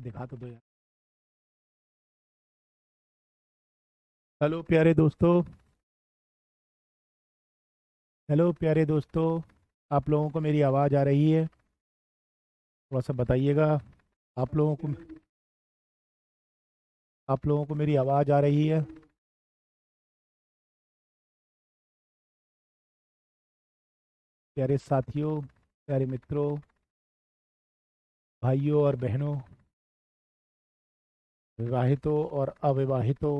दिखा तो दो यार। हेलो प्यारे दोस्तों। हेलो प्यारे दोस्तों। आप लोगों को मेरी आवाज़ आ रही है? थोड़ा सा बताइएगा। आप लोगों को आप लोगों को मेरी आवाज़ आ रही है? प्यारे साथियों, प्यारे मित्रों, भाइयों और बहनों, विवाहितों और अविवाहितों,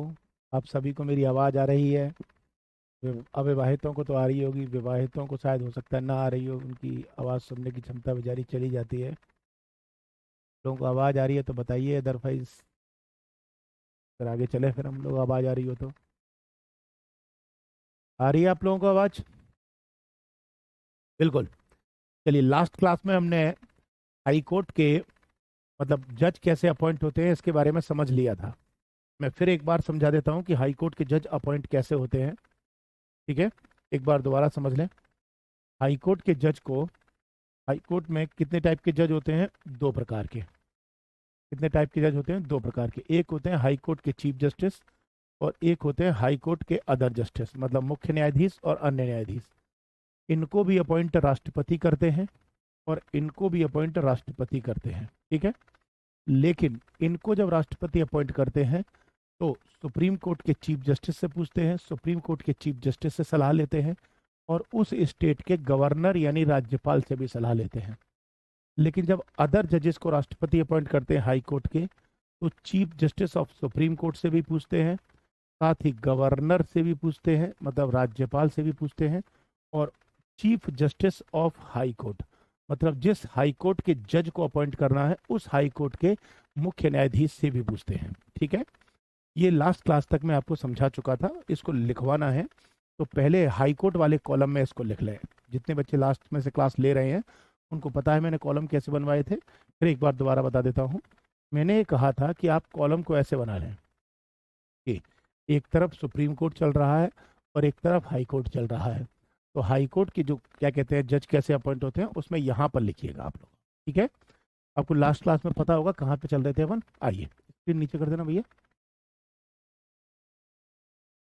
आप सभी को मेरी आवाज़ आ रही है? अविवाहितों को तो आ रही होगी, विवाहितों को शायद हो सकता है ना आ रही हो, उनकी आवाज़ सुनने की क्षमता बेचारी चली जाती है। लोगों को आवाज़ आ रही है तो बताइए, अदरवाइज फिर आगे चले, फिर हम लोग आवाज़ आ रही हो तो। आ रही है आप लोगों को आवाज़? बिल्कुल। चलिए, लास्ट क्लास में हमने हाई कोर्ट के मतलब जज कैसे अपॉइंट होते हैं इसके बारे में समझ लिया था। मैं फिर एक बार समझा देता हूँ कि हाई कोर्ट के जज अपॉइंट कैसे होते हैं। ठीक है, एक बार दोबारा समझ लें। हाई कोर्ट के जज को, हाई कोर्ट में कितने टाइप के जज होते हैं? दो प्रकार के। कितने टाइप के जज होते हैं? दो प्रकार के। एक होते हैं हाई कोर्ट के चीफ जस्टिस, और एक होते हैं हाई कोर्ट के अदर जस्टिस, मतलब मुख्य न्यायाधीश और अन्य न्यायाधीश। इनको भी अपॉइंट राष्ट्रपति करते हैं और इनको भी अपॉइंट राष्ट्रपति करते हैं। ठीक है, लेकिन इनको जब राष्ट्रपति अपॉइंट करते हैं तो सुप्रीम कोर्ट के चीफ जस्टिस से पूछते हैं, सुप्रीम कोर्ट के चीफ जस्टिस से सलाह लेते हैं, और उस स्टेट के गवर्नर यानी राज्यपाल से भी सलाह लेते हैं। लेकिन जब अदर जजेस को राष्ट्रपति अपॉइंट करते हैं हाई कोर्ट के, तो chief justice of Supreme court से भी पूछते हैं, साथ ही गवर्नर से भी पूछते हैं, मतलब राज्यपाल से भी पूछते हैं, और chief justice of high court, मतलब जिस हाई कोर्ट के जज को अपॉइंट करना है उस हाई कोर्ट के मुख्य न्यायाधीश से भी पूछते हैं। ठीक है, ये लास्ट क्लास तक मैं आपको समझा चुका था। इसको लिखवाना है तो पहले हाई कोर्ट वाले कॉलम में इसको लिख लें। जितने बच्चे लास्ट में से क्लास ले रहे हैं उनको पता है मैंने कॉलम कैसे बनवाए थे। फिर एक बार दोबारा बता देता हूँ। मैंने कहा था कि आप कॉलम को ऐसे बना लें कि एक तरफ सुप्रीम कोर्ट चल रहा है और एक तरफ हाई कोर्ट चल रहा है। तो हाई कोर्ट की जो क्या कहते हैं जज कैसे अपॉइंट होते हैं उसमें यहाँ पर लिखिएगा आप लोग। ठीक है, आपको लास्ट क्लास में पता होगा कहाँ पे चल रहे थे अपन। आइए स्क्रीन नीचे कर देना भैया।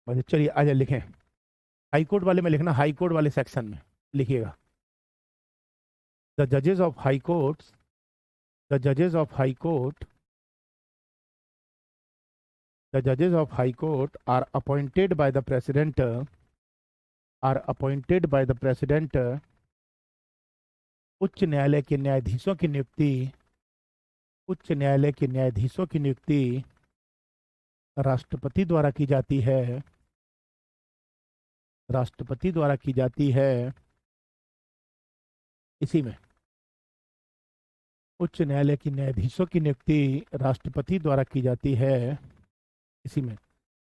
बस चलिए आइए लिखें। हाई कोर्ट वाले में लिखना, हाई कोर्ट वाले सेक्शन में लिखिएगा। द जजेस ऑफ हाई कोर्ट, द जजेस ऑफ हाई कोर्ट, द जजेस of high court are appointed by the president, are appointed by the president. उच्च न्यायालय के न्यायाधीशों की नियुक्ति, उच्च न्यायालय के न्यायाधीशों की नियुक्ति राष्ट्रपति द्वारा की जाती है, राष्ट्रपति द्वारा की जाती है। इसी में उच्च न्यायालय की न्यायाधीशों की नियुक्ति राष्ट्रपति द्वारा की जाती है। इसी में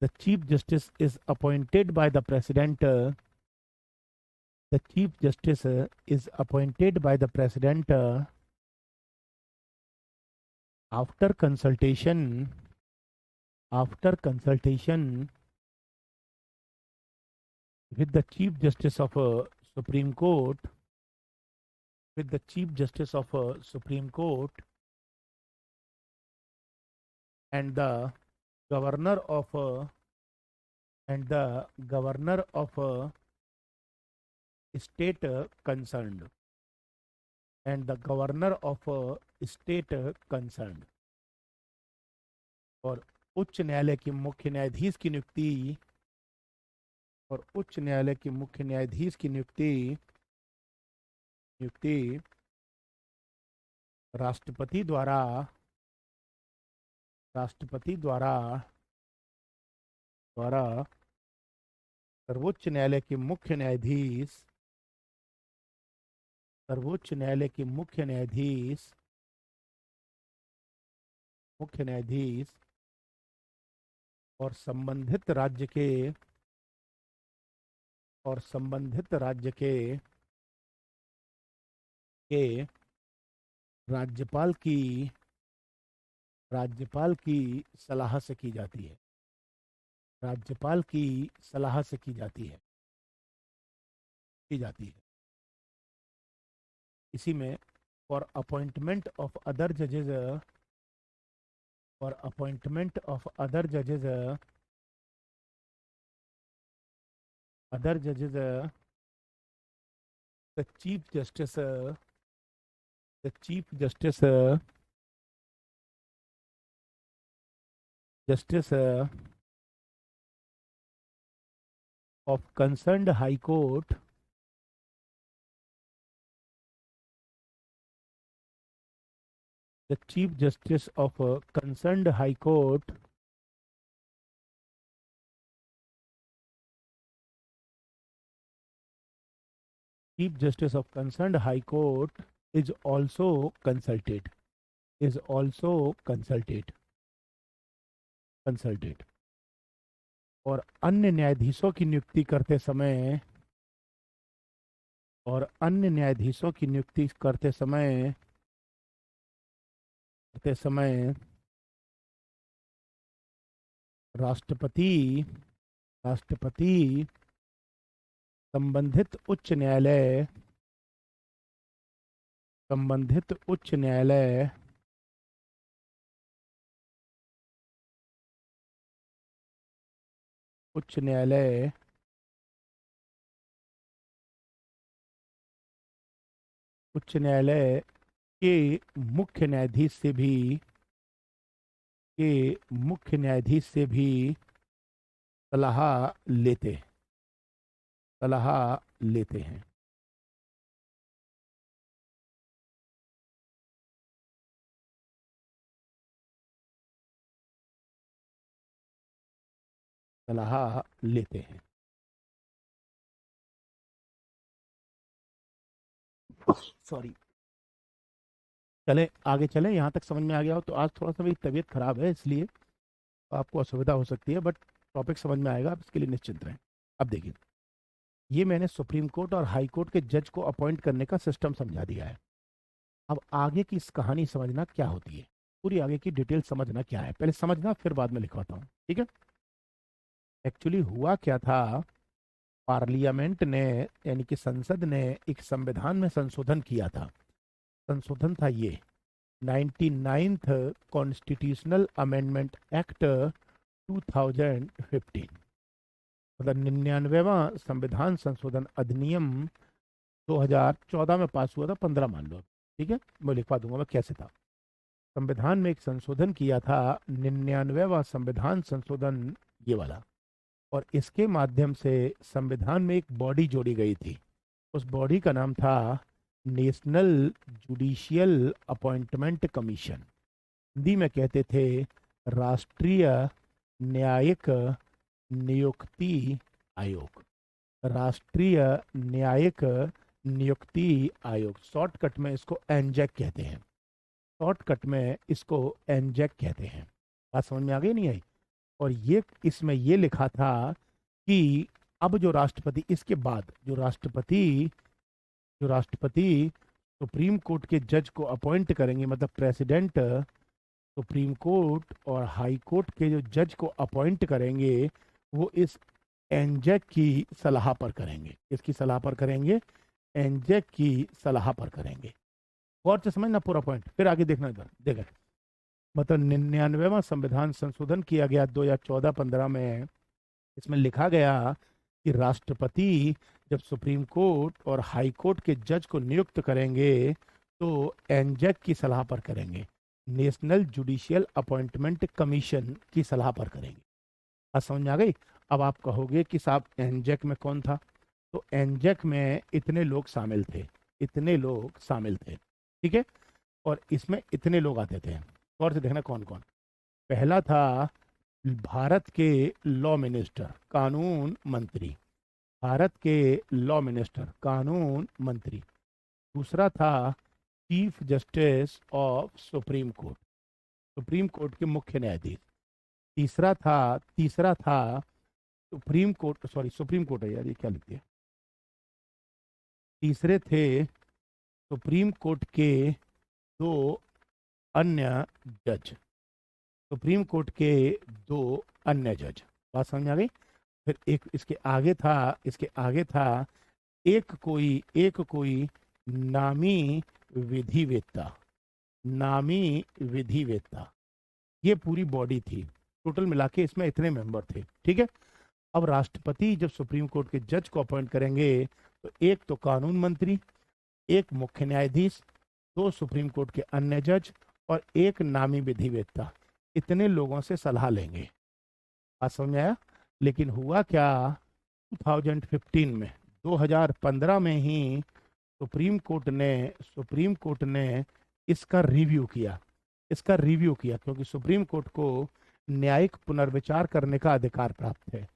the chief justice is appointed by the president, the chief justice is appointed by the president after consultation, after consultation with the Chief Justice of Supreme Court, with the Chief Justice of Supreme Court and the Governor of and the Governor of state concerned, and the Governor of state concerned। और उच्च न्यायालय के मुख्य न्यायाधीश की नियुक्ति, और उच्च न्यायालय के मुख्य न्यायाधीश की नियुक्ति नियुक्ति राष्ट्रपति द्वारा, राष्ट्रपति द्वारा द्वारा सर्वोच्च न्यायालय के मुख्य न्यायाधीश, सर्वोच्च न्यायालय के मुख्य न्यायाधीश, मुख्य न्यायाधीश और संबंधित राज्य के, और संबंधित राज्य के राज्यपाल की, राज्यपाल की सलाह से की जाती है, राज्यपाल की सलाह से की जाती है, की जाती है। इसी में फॉर अपॉइंटमेंट ऑफ अदर जजेस, और अपॉइंटमेंट ऑफ अदर जजेस, the chief justice, justice of concerned high court, the chief justice of concerned high court chief justice of concerned high court is also consulted, is also consulted consulted और अन्य न्यायाधीशों की नियुक्ति करते समय, और अन्य न्यायाधीशों की नियुक्ति करते समय राष्ट्रपति संबंधित उच्च न्यायालय उच्च न्यायालय के मुख्य न्यायाधीश से भी सलाह लेते हैं। सॉरी, चले आगे चले, यहाँ तक समझ में आ गया हो तो। आज थोड़ा सा मेरी तबीयत खराब है, इसलिए आपको असुविधा हो सकती है, बट टॉपिक समझ में आएगा, आप इसके लिए निश्चिंत रहें। अब देखिए, ये मैंने सुप्रीम कोर्ट और हाई कोर्ट के जज को अपॉइंट करने का सिस्टम समझा दिया है। अब आगे की इस कहानी समझना क्या होती है, पूरी आगे की डिटेल समझना क्या है, पहले समझना फिर बाद में लिखवाता हूँ, ठीक है। एक्चुअली हुआ क्या था, पार्लियामेंट ने यानी कि संसद ने एक संविधान में संशोधन किया था। संशोधन था ये 99th कॉन्स्टिट्यूशनल अमेंडमेंट एक्ट 2015, मतलब 99वां संविधान संशोधन अधिनियम 2014 में पास हुआ था, 15 मान लो, ठीक है। मैं लिखवा दूंगा मैं कैसे था। संविधान में एक संशोधन किया था, 99वां संविधान संशोधन, ये वाला, और इसके माध्यम से संविधान में एक बॉडी जोड़ी गई थी। उस बॉडी का नाम था national judicial appointment commission, Hindi में कहते थे राष्ट्रीय न्यायिक नियुक्ति आयोग। राष्ट्रीय न्यायिक नियुक्ति आयोग, शॉर्टकट में इसको एनजैक कहते हैं। बात समझ में आ गई नहीं आई? और ये इसमें ये लिखा था कि अब जो राष्ट्रपति, इसके बाद जो राष्ट्रपति सुप्रीम कोर्ट के जज को अपॉइंट करेंगे, मतलब प्रेसिडेंट सुप्रीम कोर्ट और हाई कोर्ट के जो जज को अपॉइंट करेंगे, वो इस एनजैक की सलाह पर करेंगे। इसकी सलाह पर करेंगे, एनजैक की सलाह पर करेंगे। गौर से समझना पूरा पॉइंट, फिर आगे देखना इधर देखा। मतलब 99वां संविधान संशोधन किया गया 2014-15 में। इसमें लिखा गया कि राष्ट्रपति जब सुप्रीम कोर्ट और हाई कोर्ट के जज को नियुक्त करेंगे तो एनजैक की सलाह पर करेंगे, नेशनल जुडिशियल अपॉइंटमेंट कमीशन की सलाह पर करेंगे। बात समझ में आ गई? अब आप कहोगे कि साहब एनजैक में कौन था, तो एनजैक में इतने लोग शामिल थे, ठीक है। और इसमें इतने लोग आते थे, और से देखना कौन कौन। पहला था भारत के लॉ मिनिस्टर, कानून मंत्री। दूसरा था chief justice of Supreme court के मुख्य न्यायाधीश। तीसरा था सुप्रीम कोर्ट है यार, ये क्या लिखते हैं। तीसरे थे सुप्रीम कोर्ट के दो अन्य जज। बात समझ में आ गई? फिर एक इसके आगे था एक कोई नामी विधिवेत्ता। ये पूरी बॉडी थी, टोटल मिला के इसमें इतने मेंबर थे, ठीक है। अब राष्ट्रपति जब सुप्रीम कोर्ट के जज को अपॉइंट करेंगे तो एक तो कानून मंत्री, एक मुख्य न्यायाधीश, दो सुप्रीम कोर्ट के अन्य जज और एक नामी विधिवेत्ता, इतने लोगों से सलाह लेंगे। बात समझ में आया? लेकिन हुआ क्या, 2015 में, 2015 में ही सुप्रीम कोर्ट ने इसका रिव्यू किया क्योंकि सुप्रीम कोर्ट को न्यायिक पुनर्विचार करने का अधिकार प्राप्त है।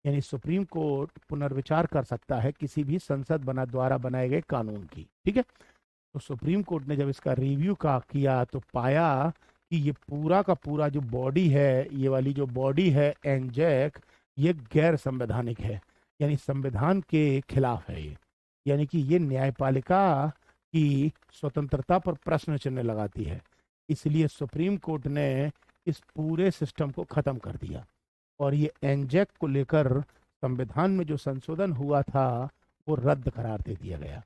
यानी सुप्रीम कोर्ट पुनर्विचार कर सकता है किसी भी संसद द्वारा बनाए गए कानून की, ठीक है। तो सुप्रीम कोर्ट ने जब इसका रिव्यू किया तो पाया कि ये पूरा का पूरा जो बॉडी है, ये वाली जो बॉडी है एनजैक, ये गैर संवैधानिक है, यानी संविधान के खिलाफ है ये। यानी कि ये न्यायपालिका की स्वतंत्रता पर प्रश्न चिन्ह लगाती है। इसलिए सुप्रीम कोर्ट ने इस पूरे सिस्टम को खत्म कर दिया और ये एनजैक को लेकर संविधान में जो संशोधन हुआ था वो रद्द करार दे दिया गया।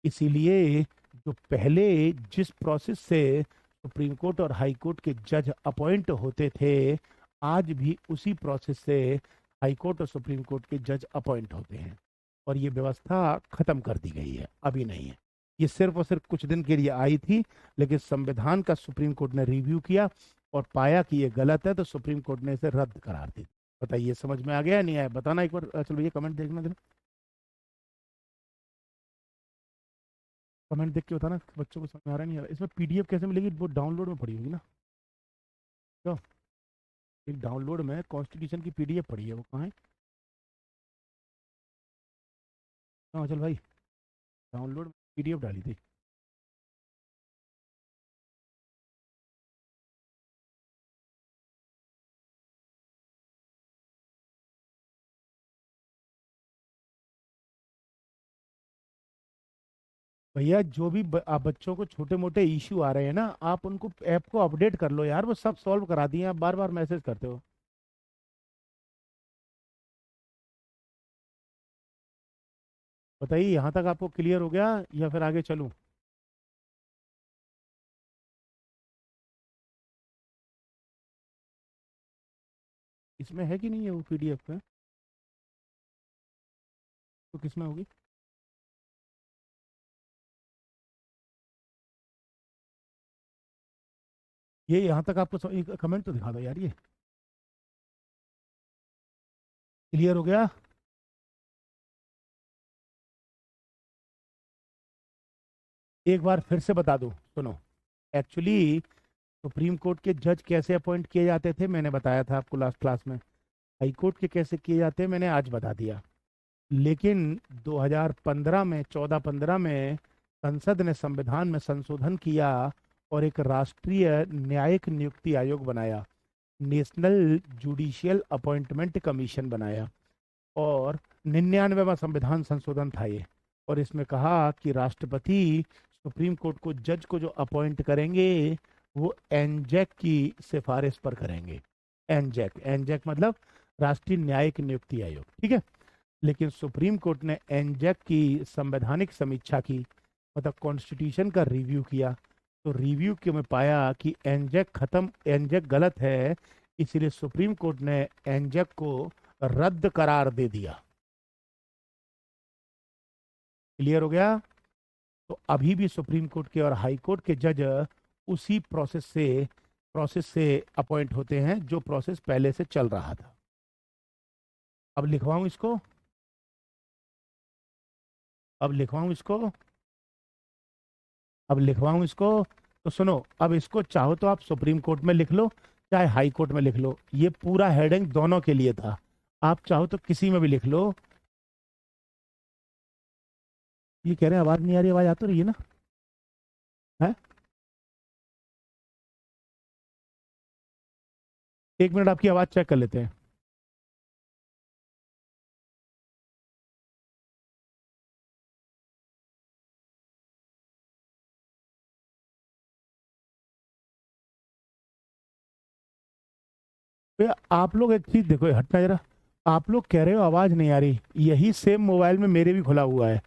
इसीलिए जो पहले जिस प्रोसेस से सुप्रीम कोर्ट और हाई कोर्ट के जज अपॉइंट होते थे, आज भी उसी प्रोसेस से हाई कोर्ट और सुप्रीम कोर्ट के जज अपॉइंट होते हैं और ये व्यवस्था खत्म कर दी गई है, अभी नहीं है। ये सिर्फ और सिर्फ कुछ दिन के लिए आई थी, लेकिन संविधान का सुप्रीम कोर्ट ने रिव्यू किया और पाया कि ये गलत है, तो सुप्रीम कोर्ट ने इसे रद्द करार दी। बताइए समझ में आ गया नहीं आया? बताना एक बार, चलो ये कमेंट देखना जरा, कमेंट देख के बताना बच्चों को समझ में आ रहा नहीं आ रहा। इसमें पीडीएफ कैसे मिलेगी? वो डाउनलोड में पड़ी होगी ना? क्यों? एक डाउनलोड में कॉन्स्टिट्यूशन की पीडीएफ पड़ी है, वो कहाँ है? हाँ चल भाई, डाउनलोड में पीडीएफ डाली थी। भैया जो भी आप बच्चों को छोटे मोटे इश्यू आ रहे हैं ना, आप उनको ऐप को अपडेट कर लो यार, वो सब सॉल्व करा दिए, आप बार बार मैसेज करते हो। बताइए यहाँ तक आपको क्लियर हो गया या फिर आगे चलूं? इसमें है कि नहीं है वो पीडीएफ में? तो किसमें होगी? ये यहाँ तक आपको कमेंट तो दिखा दो यार, ये क्लियर हो गया? एक बार फिर से बता दूं, सुनो। एक्चुअली सुप्रीम कोर्ट के जज कैसे अपॉइंट किए जाते थे मैंने बताया था आपको लास्ट क्लास में। हाई कोर्ट के कैसे किए जाते हैं मैंने आज बता दिया। लेकिन 2015 में, 14-15 में संसद ने संविधान में संशोधन किया और एक राष्ट्रीय न्यायिक नियुक्ति आयोग बनाया, नेशनल जुडिशियल अपॉइंटमेंट कमीशन बनाया। और 99वां संविधान संशोधन था ये। और इसमें कहा कि राष्ट्रपति सुप्रीम कोर्ट को जज को जो अपॉइंट करेंगे वो एनजैक की सिफारिश पर करेंगे। एनजैक, एनजैक मतलब राष्ट्रीय न्यायिक नियुक्ति आयोग, ठीक है। लेकिन सुप्रीम कोर्ट ने एनजैक की संवैधानिक समीक्षा की, मतलब कॉन्स्टिट्यूशन का रिव्यू किया। तो रिव्यू के में पाया कि एनजैक गलत है, इसीलिए सुप्रीम कोर्ट ने एनजैक को रद्द करार दे दिया। क्लियर हो गया? तो अभी भी सुप्रीम कोर्ट के और हाई कोर्ट के जज उसी प्रोसेस से अपॉइंट होते हैं जो प्रोसेस पहले से चल रहा था। अब लिखवाऊं इसको, अब लिखवाऊं इसको, अब लिखवाऊं इसको। तो सुनो, अब इसको चाहो तो आप सुप्रीम कोर्ट में लिख लो, चाहे हाई कोर्ट में लिख लो। ये पूरा हेडिंग दोनों के लिए था, आप चाहो तो किसी में भी लिख लो। ये कह रहे हैं आवाज नहीं आ रही, आवाज आ तो रही है ना? है? एक मिनट आपकी आवाज चेक कर लेते हैं। भैया आप लोग एक चीज देखो, हटना जरा। आप लोग कह रहे हो आवाज नहीं आ रही, यही सेम मोबाइल में मेरे भी खुला हुआ है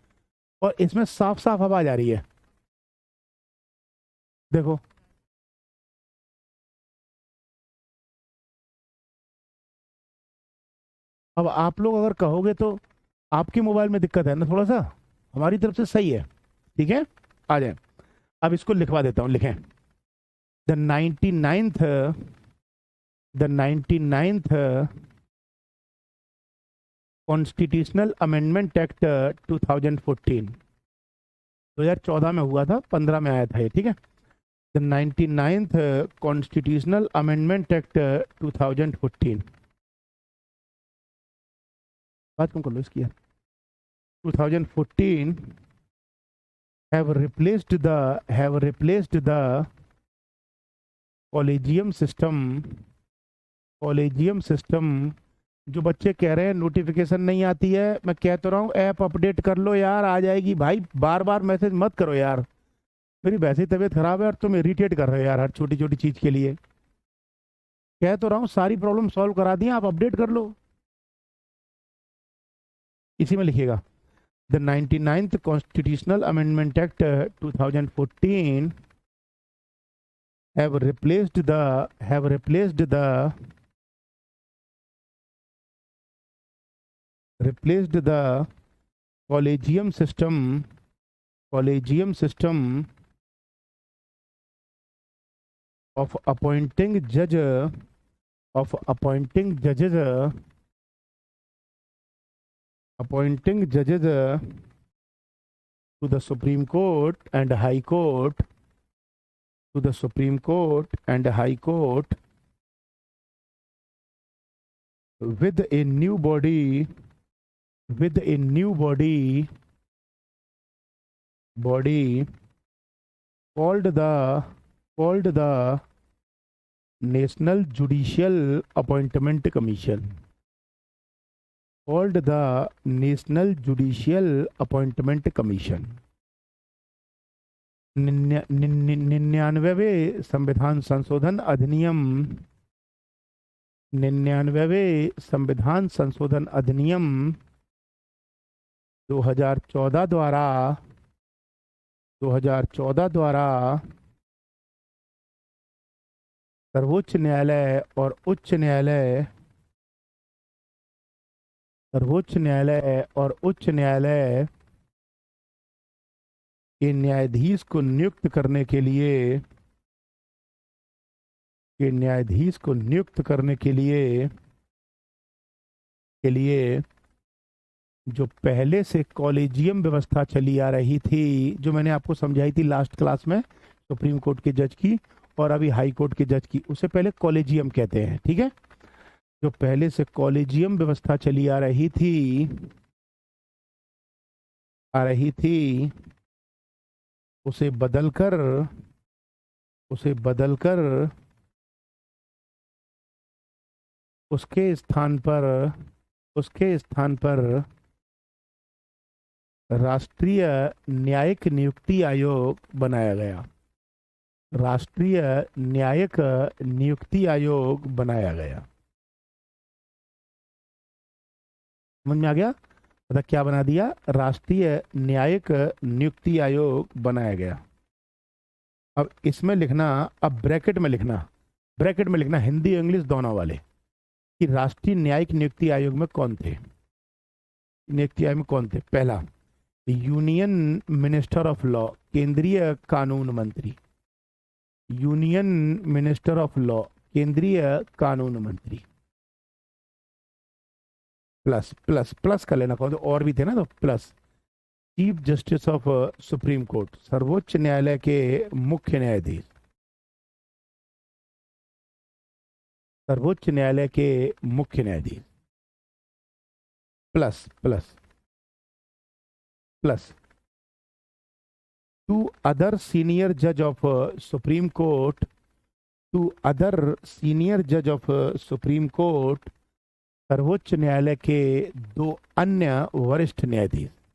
और इसमें साफ साफ आवाज आ रही है। देखो, अब आप लोग अगर कहोगे तो आपके मोबाइल में दिक्कत है ना थोड़ा सा, हमारी तरफ से सही है। ठीक है, आ जाए। अब इसको लिखवा देता हूँ, लिखें। The 99th the 99th constitutional amendment act 2014, 2014 में हुआ था, 15 में आया था ये। ठीक है, the 99th constitutional amendment act 2014, बात कौन कर लो इसकी यार। 2014 have replaced the collegium system. जो बच्चे कह रहे हैं नोटिफिकेशन नहीं आती है, मैं कह तो रहा हूँ ऐप अपडेट कर लो यार, आ जाएगी भाई। बार बार मैसेज मत करो यार, मेरी वैसे ही तबीयत खराब है और तुम इरिटेट कर रहे हो यार हर छोटी छोटी चीज के लिए। कह तो रहा हूँ सारी प्रॉब्लम सॉल्व करा दी, आप अपडेट कर लो। इसी में लिखिएगा, the 99th constitutional amendment act 2014 have replaced the collegium system of appointing judges to the Supreme Court and High Court with a new body called the National Judicial Appointment Commission. Called the National Judicial Appointment Commission. 99वें संविधान संशोधन अधिनियम 99वें संविधान संशोधन अधिनियम 2014 द्वारा सर्वोच्च न्यायालय और उच्च न्यायालय के न्यायाधीश को नियुक्त करने के लिए जो पहले से कॉलेजियम व्यवस्था चली आ रही थी, जो मैंने आपको समझाई थी लास्ट क्लास में, सुप्रीम कोर्ट के जज की और अभी हाई कोर्ट के जज की, उसे पहले कॉलेजियम कहते हैं। ठीक है, जो पहले से कॉलेजियम व्यवस्था चली आ रही थी उसे बदलकर उसके स्थान पर राष्ट्रीय न्यायिक नियुक्ति आयोग बनाया गया। समझ में आ गया? मतलब क्या बना दिया? राष्ट्रीय न्यायिक नियुक्ति आयोग बनाया गया। अब इसमें लिखना, अब ब्रैकेट में लिखना हिंदी इंग्लिश दोनों वाले, कि राष्ट्रीय न्यायिक नियुक्ति आयोग में कौन थे। पहला, यूनियन मिनिस्टर ऑफ लॉ, केंद्रीय कानून मंत्री। प्लस कर लेना, कौन तो और भी थे ना, तो plus chief justice of Supreme court, सर्वोच्च न्यायालय के मुख्य न्यायाधीश। प्लस टू अदर सीनियर जज ऑफ सुप्रीम कोर्ट, सर्वोच्च न्यायालय के दो अन्य वरिष्ठ न्यायाधीश।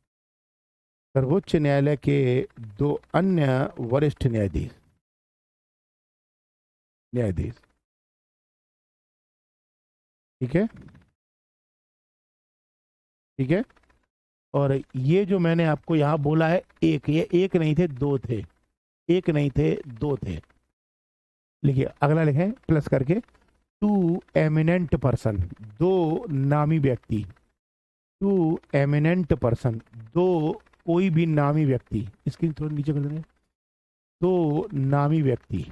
ठीक है, और ये जो मैंने आपको यहाँ बोला है, ये एक नहीं थे, दो थे। लिखिए, अगला लिखें प्लस करके, टू एमिनेंट पर्सन, दो नामी व्यक्ति, टू एमिनेंट पर्सन, दो कोई भी नामी व्यक्ति, इसकी थोड़ा नीचे कर देंगे, दो नामी व्यक्ति।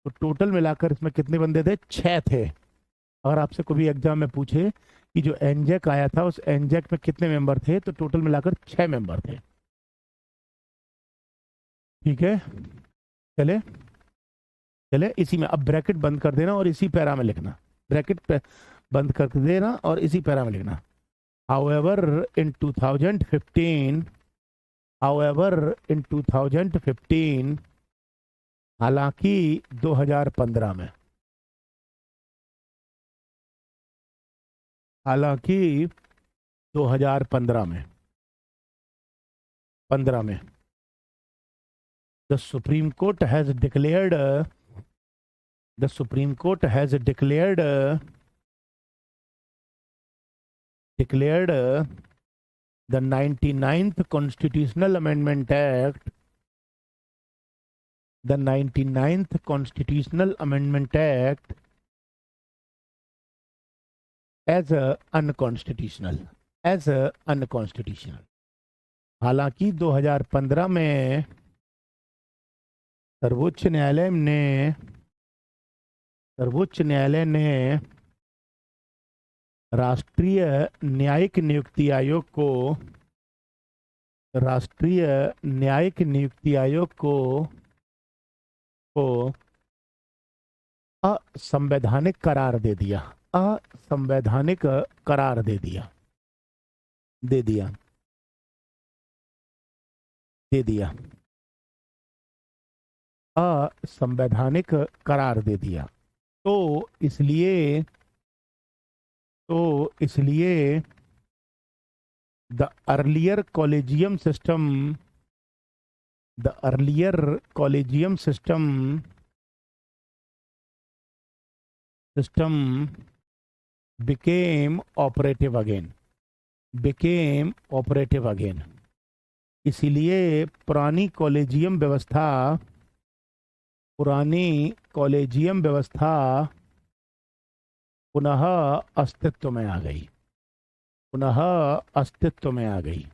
तो टोटल मिलाकर इसमें कितने बंदे थे? 6 थे। अगर आपसे कभी एग्जाम में पूछे कि जो एनजेक आया था उस एनजेक में कितने मेंबर थे, तो टोटल मिलाकर 6 मेंबर थे। ठीक है, चले चले इसी में अब ब्रैकेट बंद कर देना और इसी पैरा में लिखना, ब्रैकेट पे बंद कर देना और इसी पैरा में लिखना। However, in 2015, however, in 2015, हालांकि 2015 में, हालांकि 2015 में, 15 में, the Supreme Court has declared, the Supreme Court has declared, declared the 99th Constitutional Amendment Act, the 99th Constitutional Amendment Act as unconstitutional, as unconstitutional। हालांकि 2015 में सर्वोच्च न्यायालय ने, सर्वोच्च न्यायालय ने राष्ट्रीय न्यायिक नियुक्ति आयोग को, राष्ट्रीय न्यायिक नियुक्ति आयोग को असंवैधानिक करार दे दिया, असंवैधानिक करार दे दिया, दे दिया, दे दिया, असंवैधानिक करार दे दिया। तो इसलिए, तो इसलिए the earlier collegium system, the earlier collegium system, system became operative again, became operative again। इसीलिए पुरानी कॉलेजियम व्यवस्था, पुरानी कॉलेजियम व्यवस्था पुनः अस्तित्व में आ गई, पुनः अस्तित्व में आ गई।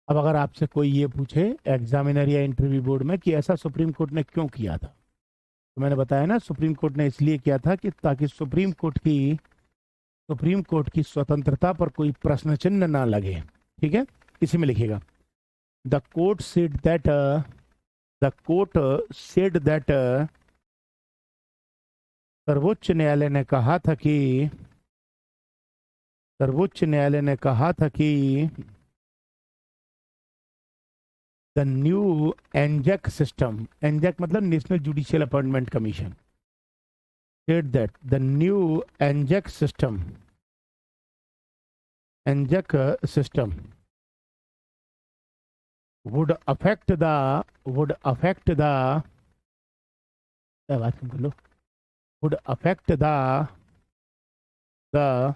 अब अगर आपसे कोई ये पूछे एग्जामिनर या इंटरव्यू बोर्ड में कि ऐसा सुप्रीम कोर्ट ने क्यों किया था, तो मैंने बताया ना, सुप्रीम कोर्ट ने इसलिए किया था कि ताकि सुप्रीम कोर्ट की स्वतंत्रता पर कोई प्रश्न चिन्ह ना लगे। ठीक है, इसी में लिखिएगा, the court said that, the court said that, सर्वोच्च न्यायालय ने कहा था कि, सर्वोच्च न्यायालय ने कहा था कि द न्यू एनजेक सिस्टम, एनजेक मतलब national judicial appointment commission, said that the new NJAC system, NJAC system would affect the, would affect the, would affect the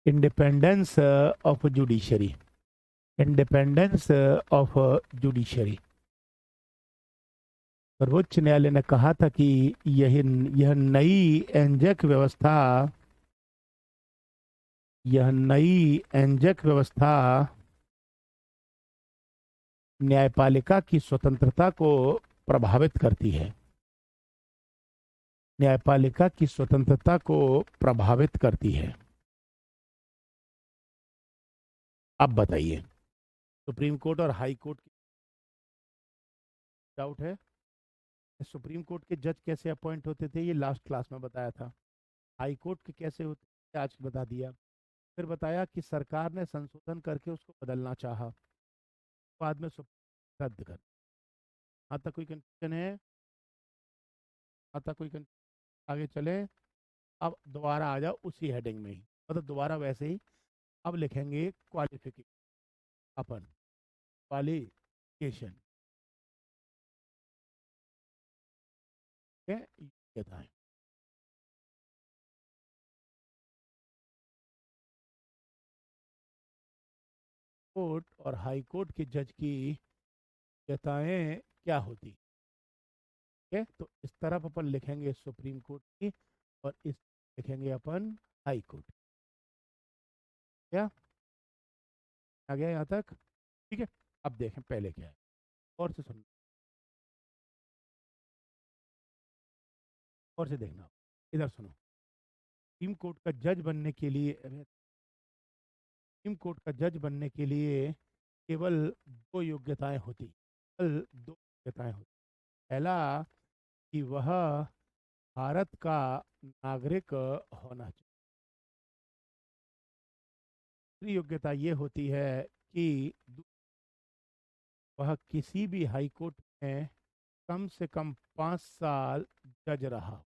independence of judiciary, independence of judiciary। सर्वोच्च न्यायालय ने कहा था कि यह नई एनजेक व्यवस्था, यह नई एनजेक व्यवस्था न्यायपालिका की स्वतंत्रता को प्रभावित करती है, न्यायपालिका की स्वतंत्रता को प्रभावित करती है। अब बताइए, सुप्रीम कोर्ट और हाई कोर्ट की डाउट है? सुप्रीम कोर्ट के जज कैसे अपॉइंट होते थे ये लास्ट क्लास में बताया था, हाई कोर्ट के कैसे होते थे आज बता दिया, फिर बताया कि सरकार ने संशोधन करके उसको बदलना चाहा, बाद में रद्द कर। यहाँ तक कोई कंफ्यूजन है? यहाँ तक कोई आगे चले? अब दोबारा आ जाओ उसी हेडिंग में ही, मतलब दोबारा वैसे ही अब लिखेंगे क्वालिफिकेशन, अपन क्वालिफिकेशन कहता है। कोर्ट और हाई कोर्ट के जज की योग्यताएं क्या होती? है। तो इस तरफ अपन लिखेंगे सुप्रीम कोर्ट की और इस लिखेंगे अपन हाई कोर्ट। क्या आ गया यहाँ तक? ठीक है, अब देखें पहले क्या है और से सुनना और से देखना। इधर सुनो, सुप्रीम कोर्ट का जज बनने के लिए सुप्रीम कोर्ट का जज बनने के लिए केवल दो योग्यताएं होती, केवल दो योग्यताएं होती। पहला कि वह भारत का नागरिक होना चाहिए। दूसरी योग्यता ये होती है कि वह किसी भी हाई कोर्ट में कम से कम 5 साल जज रहा हो,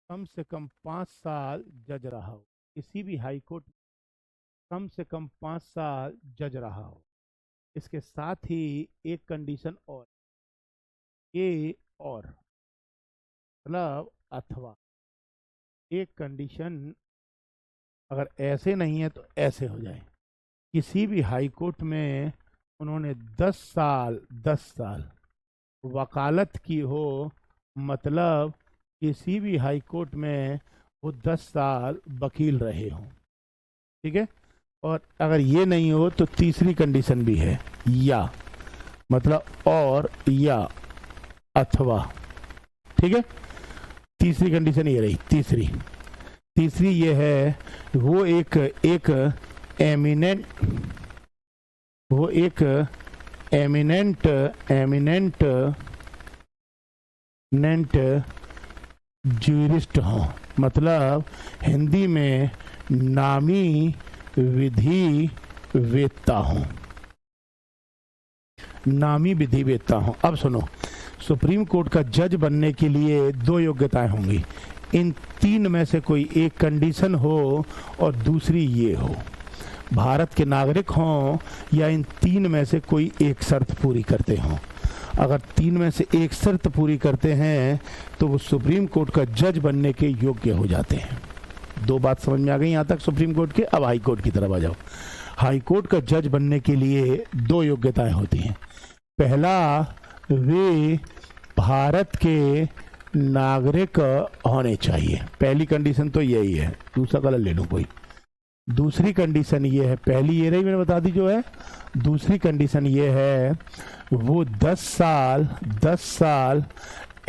कम से कम 5 साल जज रहा हो, किसी भी हाई कोर्ट कम से कम 5 साल जज रहा हो। इसके साथ ही एक कंडीशन और, ये और मतलब अथवा एक कंडीशन अगर ऐसे नहीं है तो ऐसे हो जाए, किसी भी हाई कोर्ट में उन्होंने 10 साल वकालत की हो, मतलब किसी भी हाई कोर्ट में वो 10 साल वकील रहे हों। ठीक है, और अगर ये नहीं हो तो तीसरी कंडीशन भी है, या मतलब और या अथवा। ठीक है, तीसरी कंडीशन ये रही। तीसरी ये है वो एक एमिनेंट ज्यूरिस्ट हो, मतलब हिंदी में नामी विधि वेत्ता हो, नामी विधि वेत्ता हो। अब सुनो, सुप्रीम कोर्ट का जज बनने के लिए दो योग्यताएं होंगी, इन तीन में से कोई एक कंडीशन हो और दूसरी ये हो, भारत के नागरिक हों या इन तीन में से कोई एक शर्त पूरी करते हों। अगर तीन में से एक शर्त पूरी करते हैं तो वो सुप्रीम कोर्ट का जज बनने के योग्य हो जाते हैं। दो बात समझ में आ गई यहाँ तक सुप्रीम कोर्ट के। अब हाई कोर्ट की तरफ आ जाओ। हाई कोर्ट का जज बनने के लिए दो योग्यताएं होती हैं। पहला, वे भारत के नागरिक होने चाहिए, पहली कंडीशन तो यही है, दूसरा कलर ले लूं कोई। दूसरी कंडीशन ये है, पहली ये रही मैंने बता दी जो है, दूसरी कंडीशन ये है वो 10 साल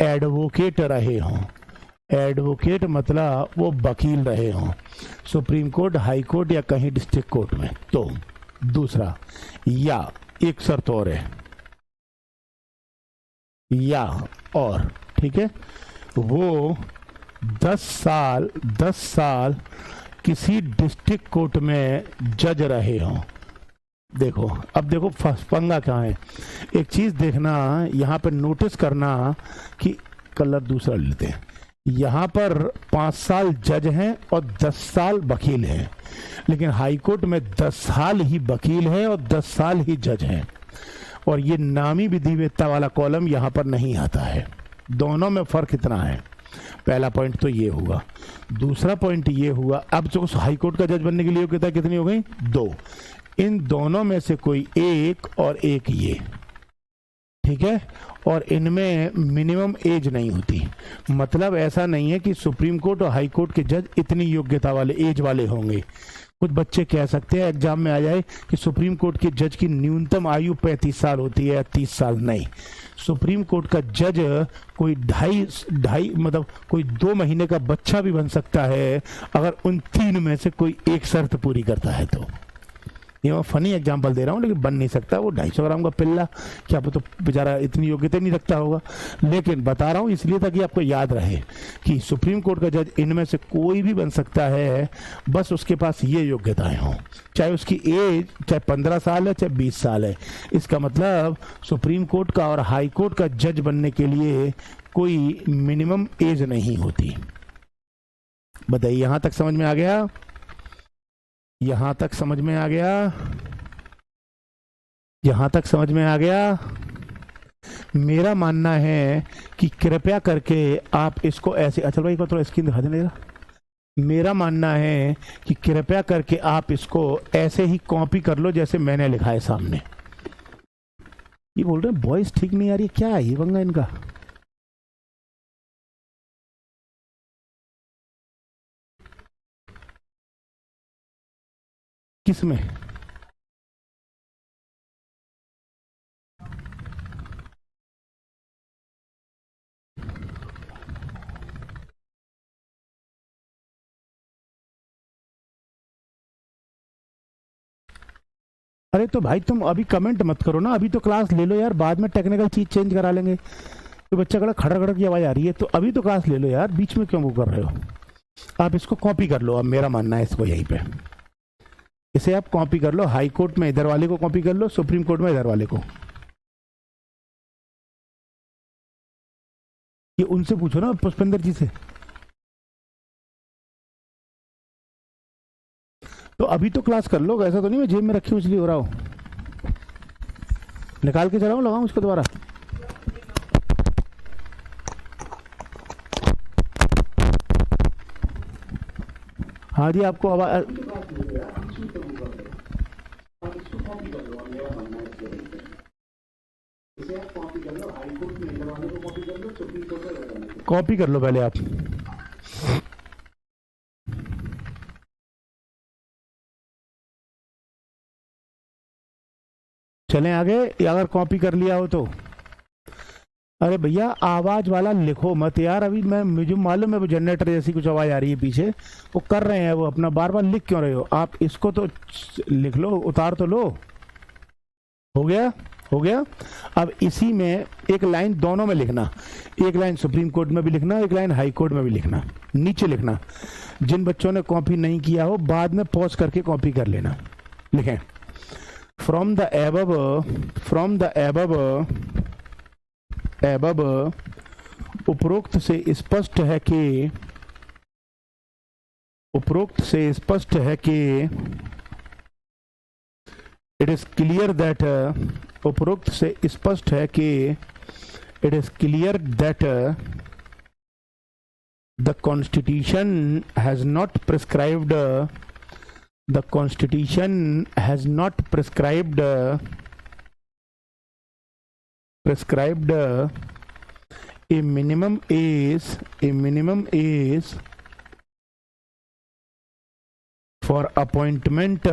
एडवोकेट रहे हों। एडवोकेट मतलब वो वकील रहे हों, सुप्रीम कोर्ट, हाई कोर्ट या कहीं डिस्ट्रिक्ट कोर्ट में। तो दूसरा, या एक शर्त और है, या और, ठीक है, वो 10 साल किसी डिस्ट्रिक्ट कोर्ट में जज रहे हों। देखो, अब देखो पंगा क्या है, एक चीज देखना यहाँ पर, नोटिस करना कि कलर दूसरा लेते हैं। यहाँ पर 5 साल जज हैं और 10 साल वकील हैं, लेकिन हाई कोर्ट में 10 साल ही वकील हैं और 10 साल ही जज हैं, और ये नामी विधिवेत्ता वाला कॉलम यहाँ पर नहीं आता है। दोनों में फर्क इतना है। पहला पॉइंट तो ये हुआ। दूसरा पॉइंट ये हुआ, अब जो हाई कोर्ट का जज बनने के लिए योग्यता कितनी हो गई? 2। इन दोनों में से कोई एक और एक ये, ठीक है, और इनमें मिनिमम एज नहीं होती। मतलब ऐसा नहीं है कि सुप्रीम कोर्ट और हाई कोर्ट के जज इतनी योग्यता वाले एज वाले होंगे। कुछ बच्चे कह सकते हैं एग्जाम में आ जाए कि सुप्रीम कोर्ट के जज की न्यूनतम आयु 35 साल होती है या 30 साल। नहीं, सुप्रीम कोर्ट का जज कोई ढाई मतलब कोई 2 महीने का बच्चा भी बन सकता है, अगर उन 3 में से कोई एक शर्त पूरी करता है तो। ये मैं फनी एग्जांपल दे रहा हूँ, लेकिन बन नहीं सकता। वो 250 ग्राम का पिल्ला, क्या तो बेचारा इतनी योग्यता नहीं रखता होगा, लेकिन बता रहा हूँ इसलिए ताकि आपको याद रहे कि सुप्रीम कोर्ट का जज इनमें से कोई भी बन सकता है, बस उसके पास ये योग्यताएं हों, चाहे उसकी एज चाहे 15 साल है चाहे 20 साल है। इसका मतलब सुप्रीम कोर्ट का और हाई कोर्ट का जज बनने के लिए कोई मिनिमम एज नहीं होती। बताइए, यहां तक समझ में आ गया? यहां तक समझ में आ गया? यहां तक समझ में आ गया? मेरा मानना है कि कृपया करके आप इसको ऐसे, अच्छा भाई को थोड़ा स्क्रीन दिखा देना। मेरा मानना है कि कृपया करके आप इसको ऐसे ही कॉपी कर लो जैसे मैंने लिखा है सामने। ये बोल रहे हैं वॉइस ठीक नहीं आ रही है, क्या है ये पंगा इनका? किस में? अरे तो भाई तुम अभी कमेंट मत करो ना, अभी तो क्लास ले लो यार, बाद में टेक्निकल चीज चेंज करा लेंगे। तो बच्चा कड़ा खड़ा खड़ा की आवाज आ रही है, तो अभी तो क्लास ले लो यार, बीच में क्यों वो कर रहे हो? आप इसको कॉपी कर लो, अब मेरा मानना है इसको यहीं पे, इसे आप कॉपी कर लो, हाई कोर्ट में इधर वाले को कॉपी कर लो, सुप्रीम कोर्ट में इधर वाले को। ये उनसे पूछो ना पुष्पेंद्र जी से। तो अभी तो क्लास कर लो, ऐसा तो नहीं मैं जेब में रखी हूँ इसलिए हो रहा हूँ, निकाल के चलाऊँ, लगाऊँ उसको दोबारा? हाँ जी, आपको आवाज कॉपी कर लो पहले आप। चलें आगे, अगर कॉपी कर लिया हो तो। अरे भैया आवाज वाला लिखो मत यार, अभी मैं मुझे मालूम है वो जनरेटर जैसी कुछ आवाज आ रही है पीछे, वो कर रहे हैं, वो अपना बार बार लिख क्यों रहे हो? आप इसको तो लिख लो, उतार तो लो। हो गया? हो गया। अब इसी में एक लाइन दोनों में लिखना, एक लाइन सुप्रीम कोर्ट में भी लिखना, एक लाइन हाई कोर्ट में भी लिखना, नीचे लिखना। जिन बच्चों ने कॉपी नहीं किया हो बाद में पॉज करके कॉपी कर लेना। लिखें, फ्रॉम द एबव उपरोक्त से स्पष्ट है कि इट इज क्लियर दैट उपरोक्त से स्पष्ट है कि it is clear that the constitution has not prescribed a minimum age for appointment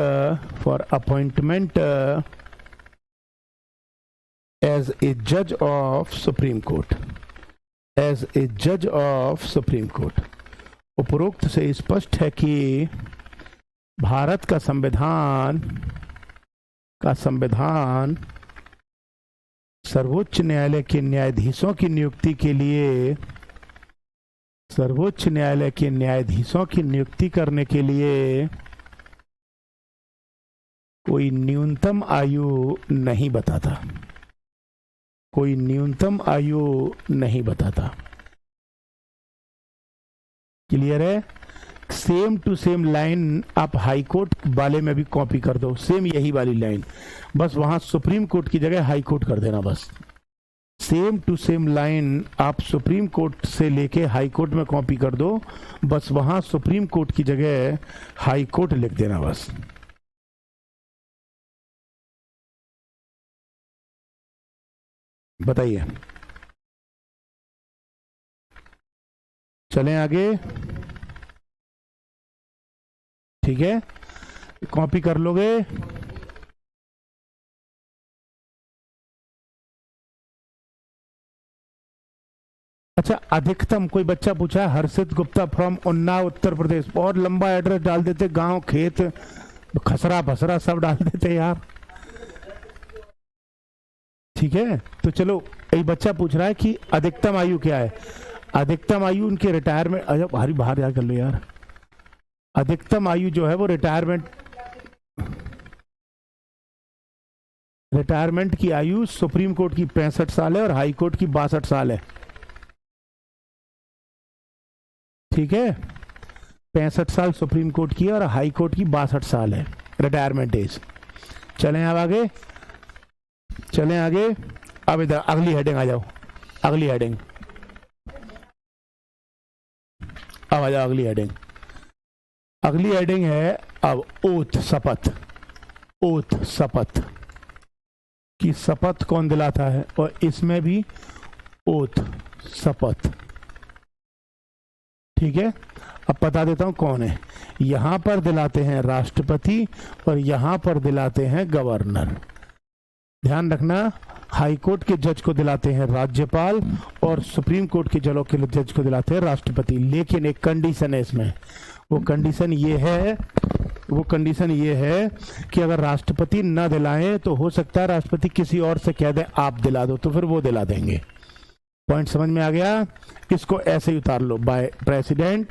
as a judge of Supreme Court, उपरोक्त से स्पष्ट है कि भारत का संविधान सर्वोच्च न्यायालय के न्यायाधीशों की नियुक्ति करने के लिए कोई न्यूनतम आयु नहीं बताता। क्लियर है? सेम टू सेम लाइन आप हाई कोर्ट वाले में भी कॉपी कर दो, सेम यही वाली लाइन, बस वहां सुप्रीम कोर्ट की जगह हाई कोर्ट कर देना। बस सेम टू सेम लाइन आप सुप्रीम कोर्ट से लेके हाई कोर्ट में कॉपी कर दो, बस वहां सुप्रीम कोर्ट की जगह हाई कोर्ट लिख देना बस। बताइए, चलें आगे? ठीक है, कॉपी कर लोगे? अच्छा, अधिकतम कोई बच्चा पूछा, हर्षित गुप्ता फ्रॉम उन्नाव उत्तर प्रदेश, बहुत लंबा एड्रेस डाल देते, गांव खेत खसरा फसरा सब डाल देते यार। ठीक है, तो चलो, एक बच्चा पूछ रहा है कि अधिकतम आयु क्या है। अधिकतम आयु उनके रिटायरमेंट, अरे भारी बाहर यार कर लो यार। अधिकतम आयु जो है वो रिटायरमेंट की आयु सुप्रीम कोर्ट की 65 साल है और हाई कोर्ट की 62 साल है। ठीक है, 65 साल सुप्रीम कोर्ट की और हाई कोर्ट की 62 साल है रिटायरमेंट एज। चलें अब आगे, अब इधर अगली हेडिंग आ जाओ, अगली हेडिंग अब आ जाओ। अगली हेडिंग है अब ओथ, शपथ की शपथ कौन दिलाता है, और इसमें भी ओथ, शपथ। ठीक है, अब बता देता हूं कौन है। यहां पर दिलाते हैं राष्ट्रपति और यहां पर दिलाते हैं गवर्नर। ध्यान रखना, हाई कोर्ट के जज को दिलाते हैं राज्यपाल और सुप्रीम कोर्ट के जज को दिलाते हैं राष्ट्रपति। लेकिन एक कंडीशन है इसमें, वो कंडीशन ये है कि अगर राष्ट्रपति न दिलाएं तो हो सकता है राष्ट्रपति किसी और से कह दे आप दिला दो, तो फिर वो दिला देंगे। पॉइंट समझ में आ गया? इसको ऐसे ही उतार लो, बाय प्रेसिडेंट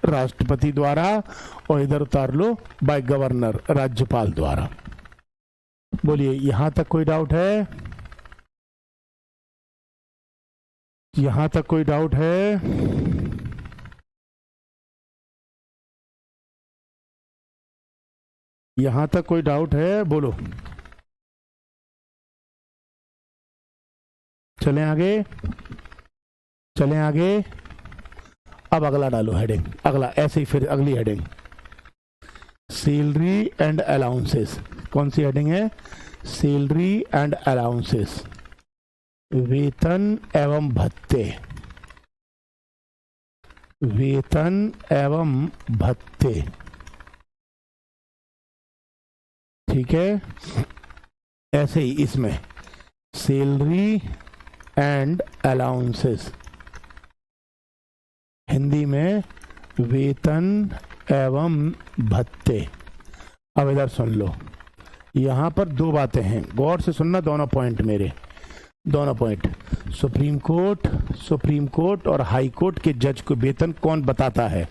राष्ट्रपति द्वारा, और इधर उतार लो बाय गवर्नर राज्यपाल द्वारा। बोलिए, यहां तक कोई डाउट है? यहां तक कोई डाउट है? यहां तक कोई डाउट है? बोलो। चलें आगे, चलें आगे। अब अगला डालो हेडिंग, अगला ऐसे ही फिर अगली हेडिंग, सैलरी एंड अलाउंसेस। कौन सी हेडिंग है? सैलरी एंड अलाउंसेस, वेतन एवं भत्ते। वेतन एवं भत्ते, ठीक है। ऐसे ही इसमें सैलरी एंड अलाउंसेस, हिंदी में वेतन एवं भत्ते। अब इधर सुन लो, यहां पर दो बातें हैं, गौर से सुनना, दोनों पॉइंट मेरे, दोनों पॉइंट। सुप्रीम कोर्ट और हाई कोर्ट के जज को वेतन कौन बताता है?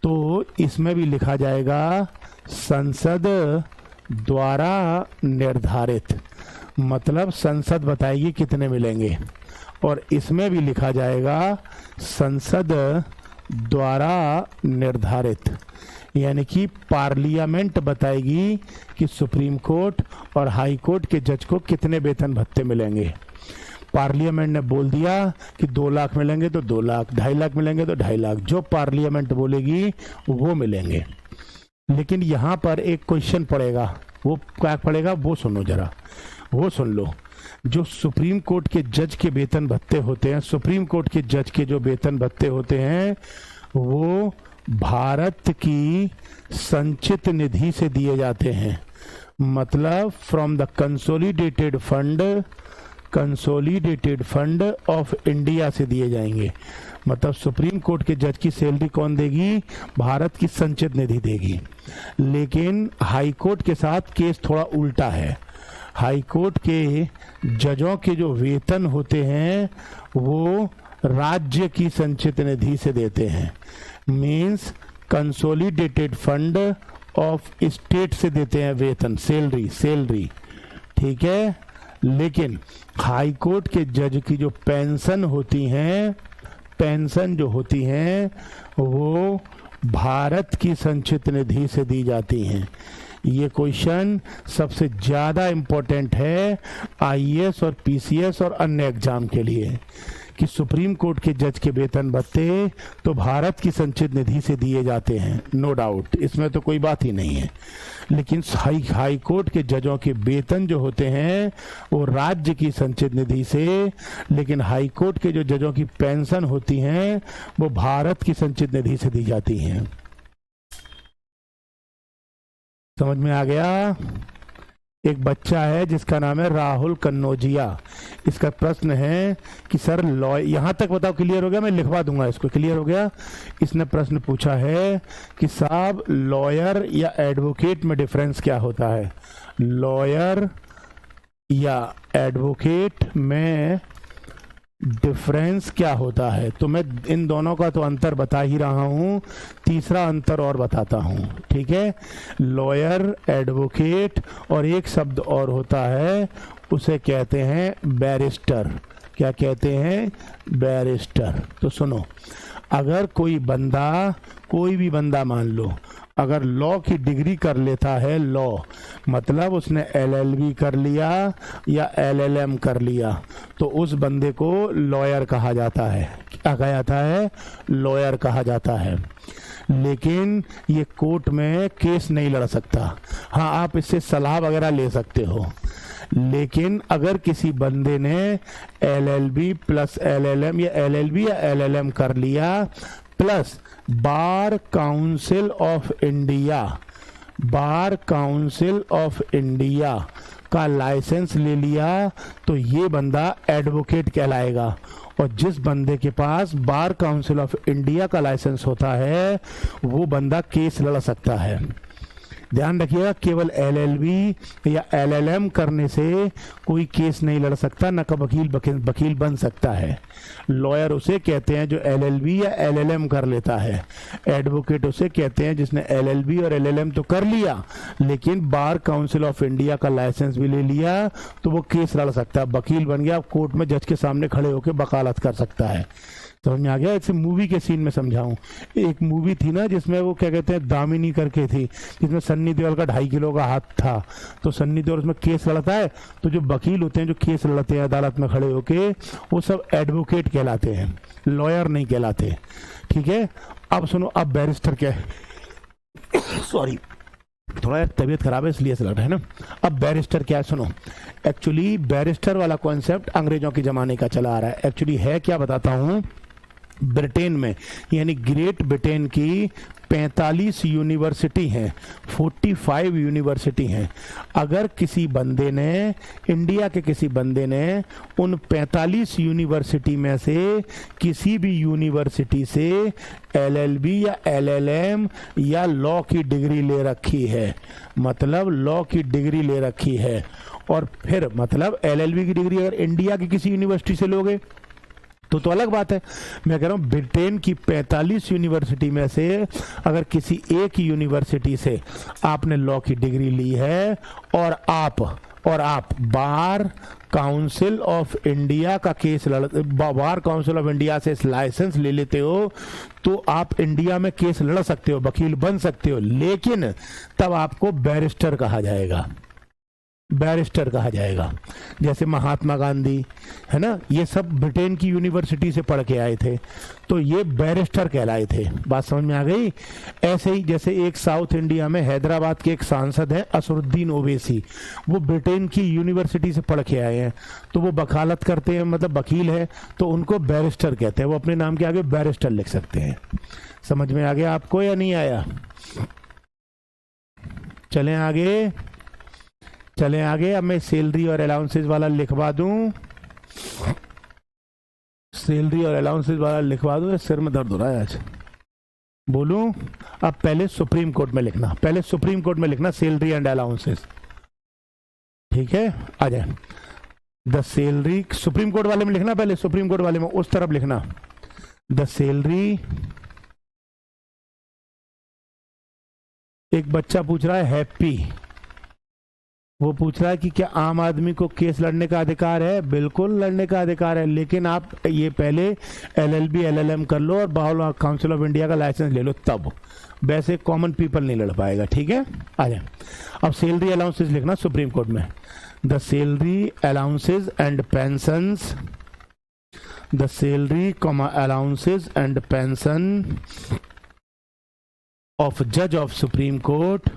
तो इसमें भी लिखा जाएगा संसद द्वारा निर्धारित, मतलब संसद बताएगी कितने मिलेंगे। और इसमें भी लिखा जाएगा संसद द्वारा निर्धारित, यानी कि पार्लियामेंट बताएगी कि सुप्रीम कोर्ट और हाई कोर्ट के जज को कितने वेतन भत्ते मिलेंगे। पार्लियामेंट ने बोल दिया कि 2 लाख मिलेंगे तो 2 लाख, 2.5 लाख मिलेंगे तो 2.5 लाख, जो पार्लियामेंट बोलेगी वो मिलेंगे। लेकिन यहाँ पर एक क्वेश्चन पड़ेगा, वो क्या पड़ेगा वो सुनो जरा, वो सुन लो। जो सुप्रीम कोर्ट के जज के वेतन भत्ते होते हैं, सुप्रीम कोर्ट के जज के जो वेतन भत्ते होते हैं वो भारत की संचित निधि से दिए जाते हैं, मतलब from the consolidated fund of India से दिए जाएंगे। मतलब सुप्रीम कोर्ट के जज की सैलरी कौन देगी? भारत की संचित निधि देगी। लेकिन हाई कोर्ट के साथ केस थोड़ा उल्टा है। हाई कोर्ट के जजों के जो वेतन होते हैं वो राज्य की संचित निधि से देते हैं, means consolidated fund of state से देते हैं वेतन, सैलरी, ठीक है। लेकिन हाई कोर्ट के जज की जो पेंशन होती हैं, पेंशन जो होती हैं वो भारत की संचित निधि से दी जाती हैं। ये क्वेश्चन सबसे ज़्यादा इम्पोर्टेंट है आईएएस और पीसीएस और अन्य एग्जाम के लिए, कि सुप्रीम कोर्ट के जज के वेतन भत्ते तो भारत की संचित निधि से दिए जाते हैं, नो डाउट, इसमें तो कोई बात ही नहीं है। लेकिन हाई कोर्ट के जजों के वेतन जो होते हैं वो राज्य की संचित निधि से, लेकिन हाई कोर्ट के जो जजों की पेंशन होती हैं वो भारत की संचित निधि से दी जाती हैं। समझ में आ गया? एक बच्चा है जिसका नाम है राहुल कन्नौजिया। इसका प्रश्न है कि सर यहाँ तक बताओ, क्लियर हो गया? मैं लिखवा दूंगा इसको, क्लियर हो गया? इसने प्रश्न पूछा है कि साहब लॉयर या एडवोकेट में डिफरेंस क्या होता है? लॉयर या एडवोकेट में डिफरेंस क्या होता है? तो मैं इन दोनों का तो अंतर बता ही रहा हूं, तीसरा अंतर और बताता हूं, ठीक है। लॉयर, एडवोकेट और एक शब्द और होता है, उसे कहते हैं बैरिस्टर। क्या कहते हैं? बैरिस्टर। तो सुनो, अगर कोई भी बंदा मान लो अगर लॉ की डिग्री कर लेता है, लॉ मतलब उसने एलएलबी कर लिया या एलएलएम कर लिया, तो उस बंदे को लॉयर कहा जाता है। क्या कहा जाता है? लॉयर कहा जाता है। लेकिन ये कोर्ट में केस नहीं लड़ सकता। हाँ, आप इससे सलाह वगैरह ले सकते हो, लेकिन अगर किसी बंदे ने एलएलबी प्लस एलएलएम या एलएलबी या एलएलएम कर लिया plus bar council of India, bar council of India का लाइसेंस ले लिया तो ये बंदा एडवोकेट कहलाएगा। और जिस बंदे के पास बार काउंसिल ऑफ इंडिया का लाइसेंस होता है वो बंदा केस लड़ सकता है। ध्यान रखिएगा, केवल एलएलबी या एलएलएम करने से कोई केस नहीं लड़ सकता, न का वकील बन सकता है। लॉयर उसे कहते हैं जो एलएलबी या एलएलएम कर लेता है। एडवोकेट उसे कहते हैं जिसने एलएलबी और एलएलएम तो कर लिया लेकिन बार काउंसिल ऑफ इंडिया का लाइसेंस भी ले लिया तो वो केस लड़ सकता है, वकील बन गया, कोर्ट में जज के सामने खड़े होकर वकालत कर सकता है। समझ में आ गया? इसे मूवी के सीन में समझाऊं। एक मूवी थी ना जिसमें वो क्या कहते हैं, दामिनी करके थी, जिसमें सन्नी देओल का 2.5 किलो का हाथ था। तो सन्नी देओल उसमें केस लड़ता है तो जो वकील होते हैं जो केस लड़ते हैं अदालत में खड़े होके वो सब एडवोकेट कहलाते हैं, लॉयर नहीं कहलाते। ठीक है, अब सुनो, अब बैरिस्टर क्या है सॉरी थोड़ा तबीयत खराब है इसलिए ऐसा लग रहा है ना। अब बैरिस्टर क्या है सुनो। एक्चुअली बैरिस्टर वाला कॉन्सेप्ट अंग्रेजों के जमाने का चला आ रहा है। एक्चुअली है क्या बताता हूं, ब्रिटेन में यानी ग्रेट ब्रिटेन की 45 यूनिवर्सिटी हैं, 45 यूनिवर्सिटी हैं। अगर किसी बंदे ने, इंडिया के किसी बंदे ने उन 45 यूनिवर्सिटी में से किसी भी यूनिवर्सिटी से एलएलबी या एलएलएम या लॉ की डिग्री ले रखी है, मतलब लॉ की डिग्री ले रखी है, और फिर मतलब एलएलबी की डिग्री अगर इंडिया की किसी यूनिवर्सिटी से लोगे तो अलग बात है। मैं कह रहा हूँ ब्रिटेन की 45 यूनिवर्सिटी में से अगर किसी एक यूनिवर्सिटी से आपने लॉ की डिग्री ली है और आप बार काउंसिल ऑफ इंडिया का case bar council of India से लाइसेंस ले लेते हो तो आप इंडिया में केस लड़ सकते हो, वकील बन सकते हो, लेकिन तब आपको बैरिस्टर कहा जाएगा, बैरिस्टर कहा जाएगा। जैसे महात्मा गांधी है ना, ये सब ब्रिटेन की यूनिवर्सिटी से पढ़ के आए थे तो ये बैरिस्टर कहलाए थे। बात समझ में आ गई? ऐसे ही जैसे एक साउथ इंडिया में हैदराबाद के एक सांसद हैं असरुद्दीन ओवैसी, वो ब्रिटेन की यूनिवर्सिटी से पढ़ के आए हैं तो वो वकालत करते हैं, मतलब वकील है, तो उनको बैरिस्टर कहते हैं। वो अपने नाम के आगे बैरिस्टर लिख सकते हैं। समझ में आ गया आपको या नहीं आया? चलें आगे, चलें आगे। अब मैं सैलरी और अलाउंसेस वाला लिखवा दूं, सैलरी और अलाउंसेस वाला लिखवा दूं। सिर में दर्द हो रहा है आज, बोलूं? अब पहले सुप्रीम कोर्ट में लिखना, पहले सुप्रीम कोर्ट में लिखना सैलरी एंड अलाउंसेस। ठीक है, आ जाए। द सैलरी सुप्रीम कोर्ट वाले में लिखना, पहले सुप्रीम कोर्ट वाले में उस तरफ लिखना, द सैलरी। एक बच्चा पूछ रहा है हैप्पी, वो पूछ रहा है कि क्या आम आदमी को केस लड़ने का अधिकार है? बिल्कुल लड़ने का अधिकार है, लेकिन आप ये पहले एलएलबी एलएलएम कर लो और बार काउंसिल ऑफ इंडिया का लाइसेंस ले लो, तब। वैसे कॉमन पीपल नहीं लड़ पाएगा। ठीक है, आ जाए। अब सैलरी अलाउंसेस लिखना सुप्रीम कोर्ट में, the salary allowances and pensions, the salary allowances and pension of जज of Supreme Court,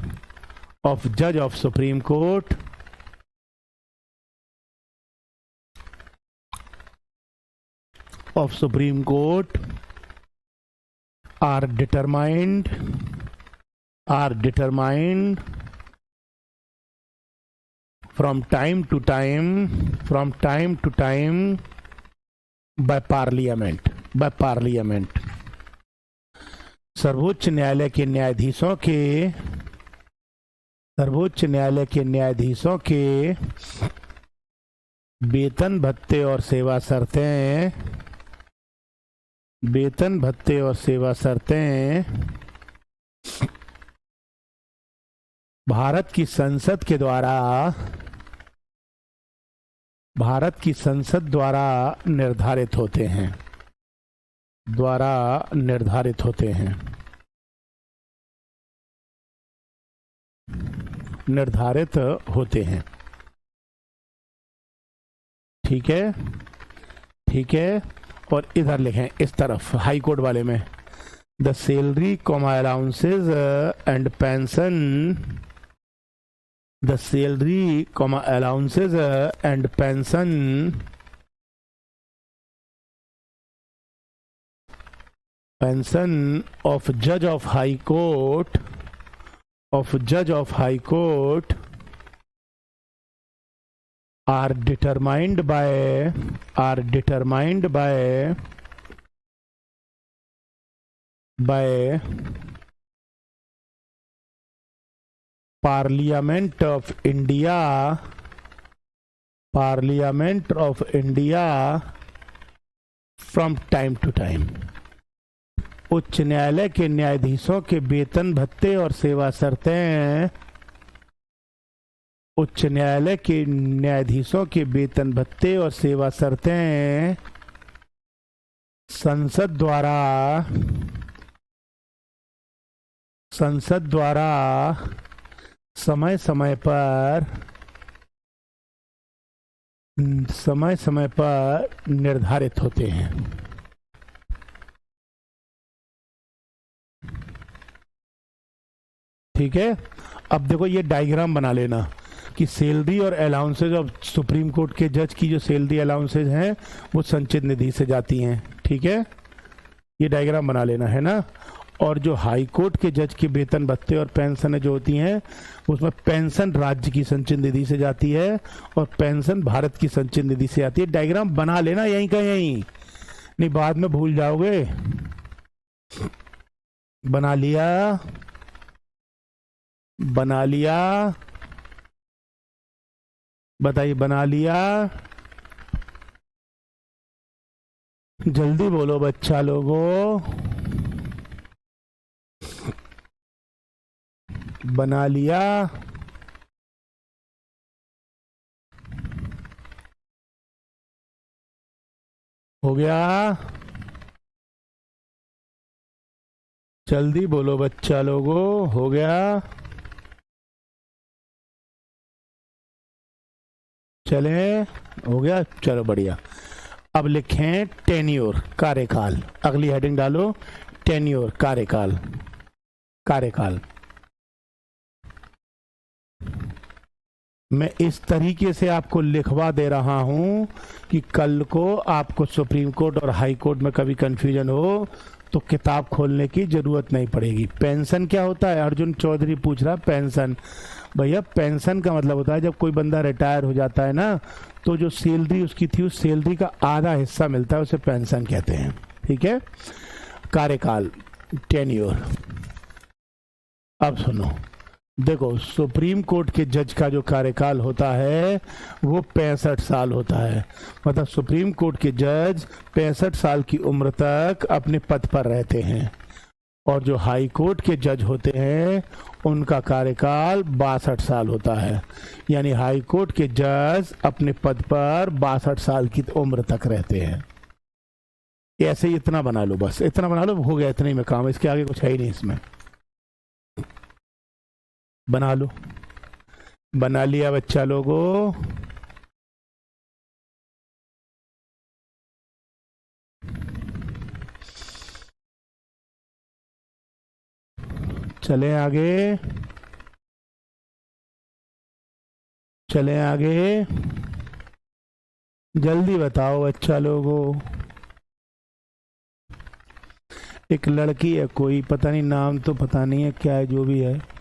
of judge of Supreme Court are determined from time to time by parliament, सर्वोच्च न्यायालय के न्यायाधीशों के वेतन भत्ते और सेवा शर्तें भारत की संसद द्वारा निर्धारित होते हैं, निर्धारित होते हैं। ठीक है, ठीक है। और इधर लिखें इस तरफ हाई कोर्ट वाले में, the salary allowances and pension, the salary allowances and pension pension of जज of high court are determined by Parliament of India from time to time। उच्च न्यायालय के न्यायाधीशों के वेतन भत्ते और सेवा शर्तें उच्च न्यायालय के न्यायाधीशों के वेतन भत्ते और सेवा शर्तें संसद द्वारा समय समय पर निर्धारित होते हैं। ठीक है, अब देखो ये डायग्राम बना लेना कि सैलरी और अलाउंसेज ऑफ सुप्रीम कोर्ट के जज की जो सैलरी अलाउंसेज हैं वो संचित निधि से जाती हैं। ठीक है, ये डायग्राम बना लेना है ना। और जो हाई कोर्ट के जज के वेतन भत्ते और पेंशन जो होती हैं उसमें पेंशन राज्य की संचित निधि से जाती है और पेंशन भारत की संचित निधि से आती है। डायग्राम बना लेना यहीं का यहीं, नहीं बाद में भूल जाओगे। बना लिया बताइए, बना लिया? जल्दी बोलो बच्चा लोगों, बना लिया? हो गया? जल्दी बोलो बच्चा लोगों, हो गया? चले, हो गया, चलो बढ़िया। अब लिखें टेन्योर, कार्यकाल। अगली हेडिंग डालो, टेन्योर, कार्यकाल। मैं इस तरीके से आपको लिखवा दे रहा हूं कि कल को आपको सुप्रीम कोर्ट और हाई कोर्ट में कभी कंफ्यूजन हो तो किताब खोलने की जरूरत नहीं पड़ेगी। पेंशन क्या होता है? अर्जुन चौधरी पूछ रहा, पेंशन। भैया पेंशन का मतलब होता है जब कोई बंदा रिटायर हो जाता है ना, तो जो सैलरी उसकी थी उस सैलरी का आधा हिस्सा मिलता है, उसे पेंशन कहते हैं। ठीक है, कार्यकाल, टेन्योर। अब सुनो, देखो सुप्रीम कोर्ट के जज का जो कार्यकाल होता है वो 65 साल होता है। मतलब सुप्रीम कोर्ट के जज 65 साल की उम्र तक अपने पद पर रहते हैं। और जो हाई कोर्ट के जज होते हैं उनका कार्यकाल 62 साल होता है। यानी हाई कोर्ट के जज अपने पद पर 62 साल की उम्र तक रहते हैं। ऐसे ही इतना बना लो, बस इतना बना लो, हो गया, इतने में काम, इसके आगे कुछ है ही नहीं इसमें। बना लो, बना लिया बच्चा लोगों? चले आगे, जल्दी बताओ बच्चा लोगों। एक लड़की है, कोई पता नहीं, नाम तो पता नहीं है क्या है, जो भी है,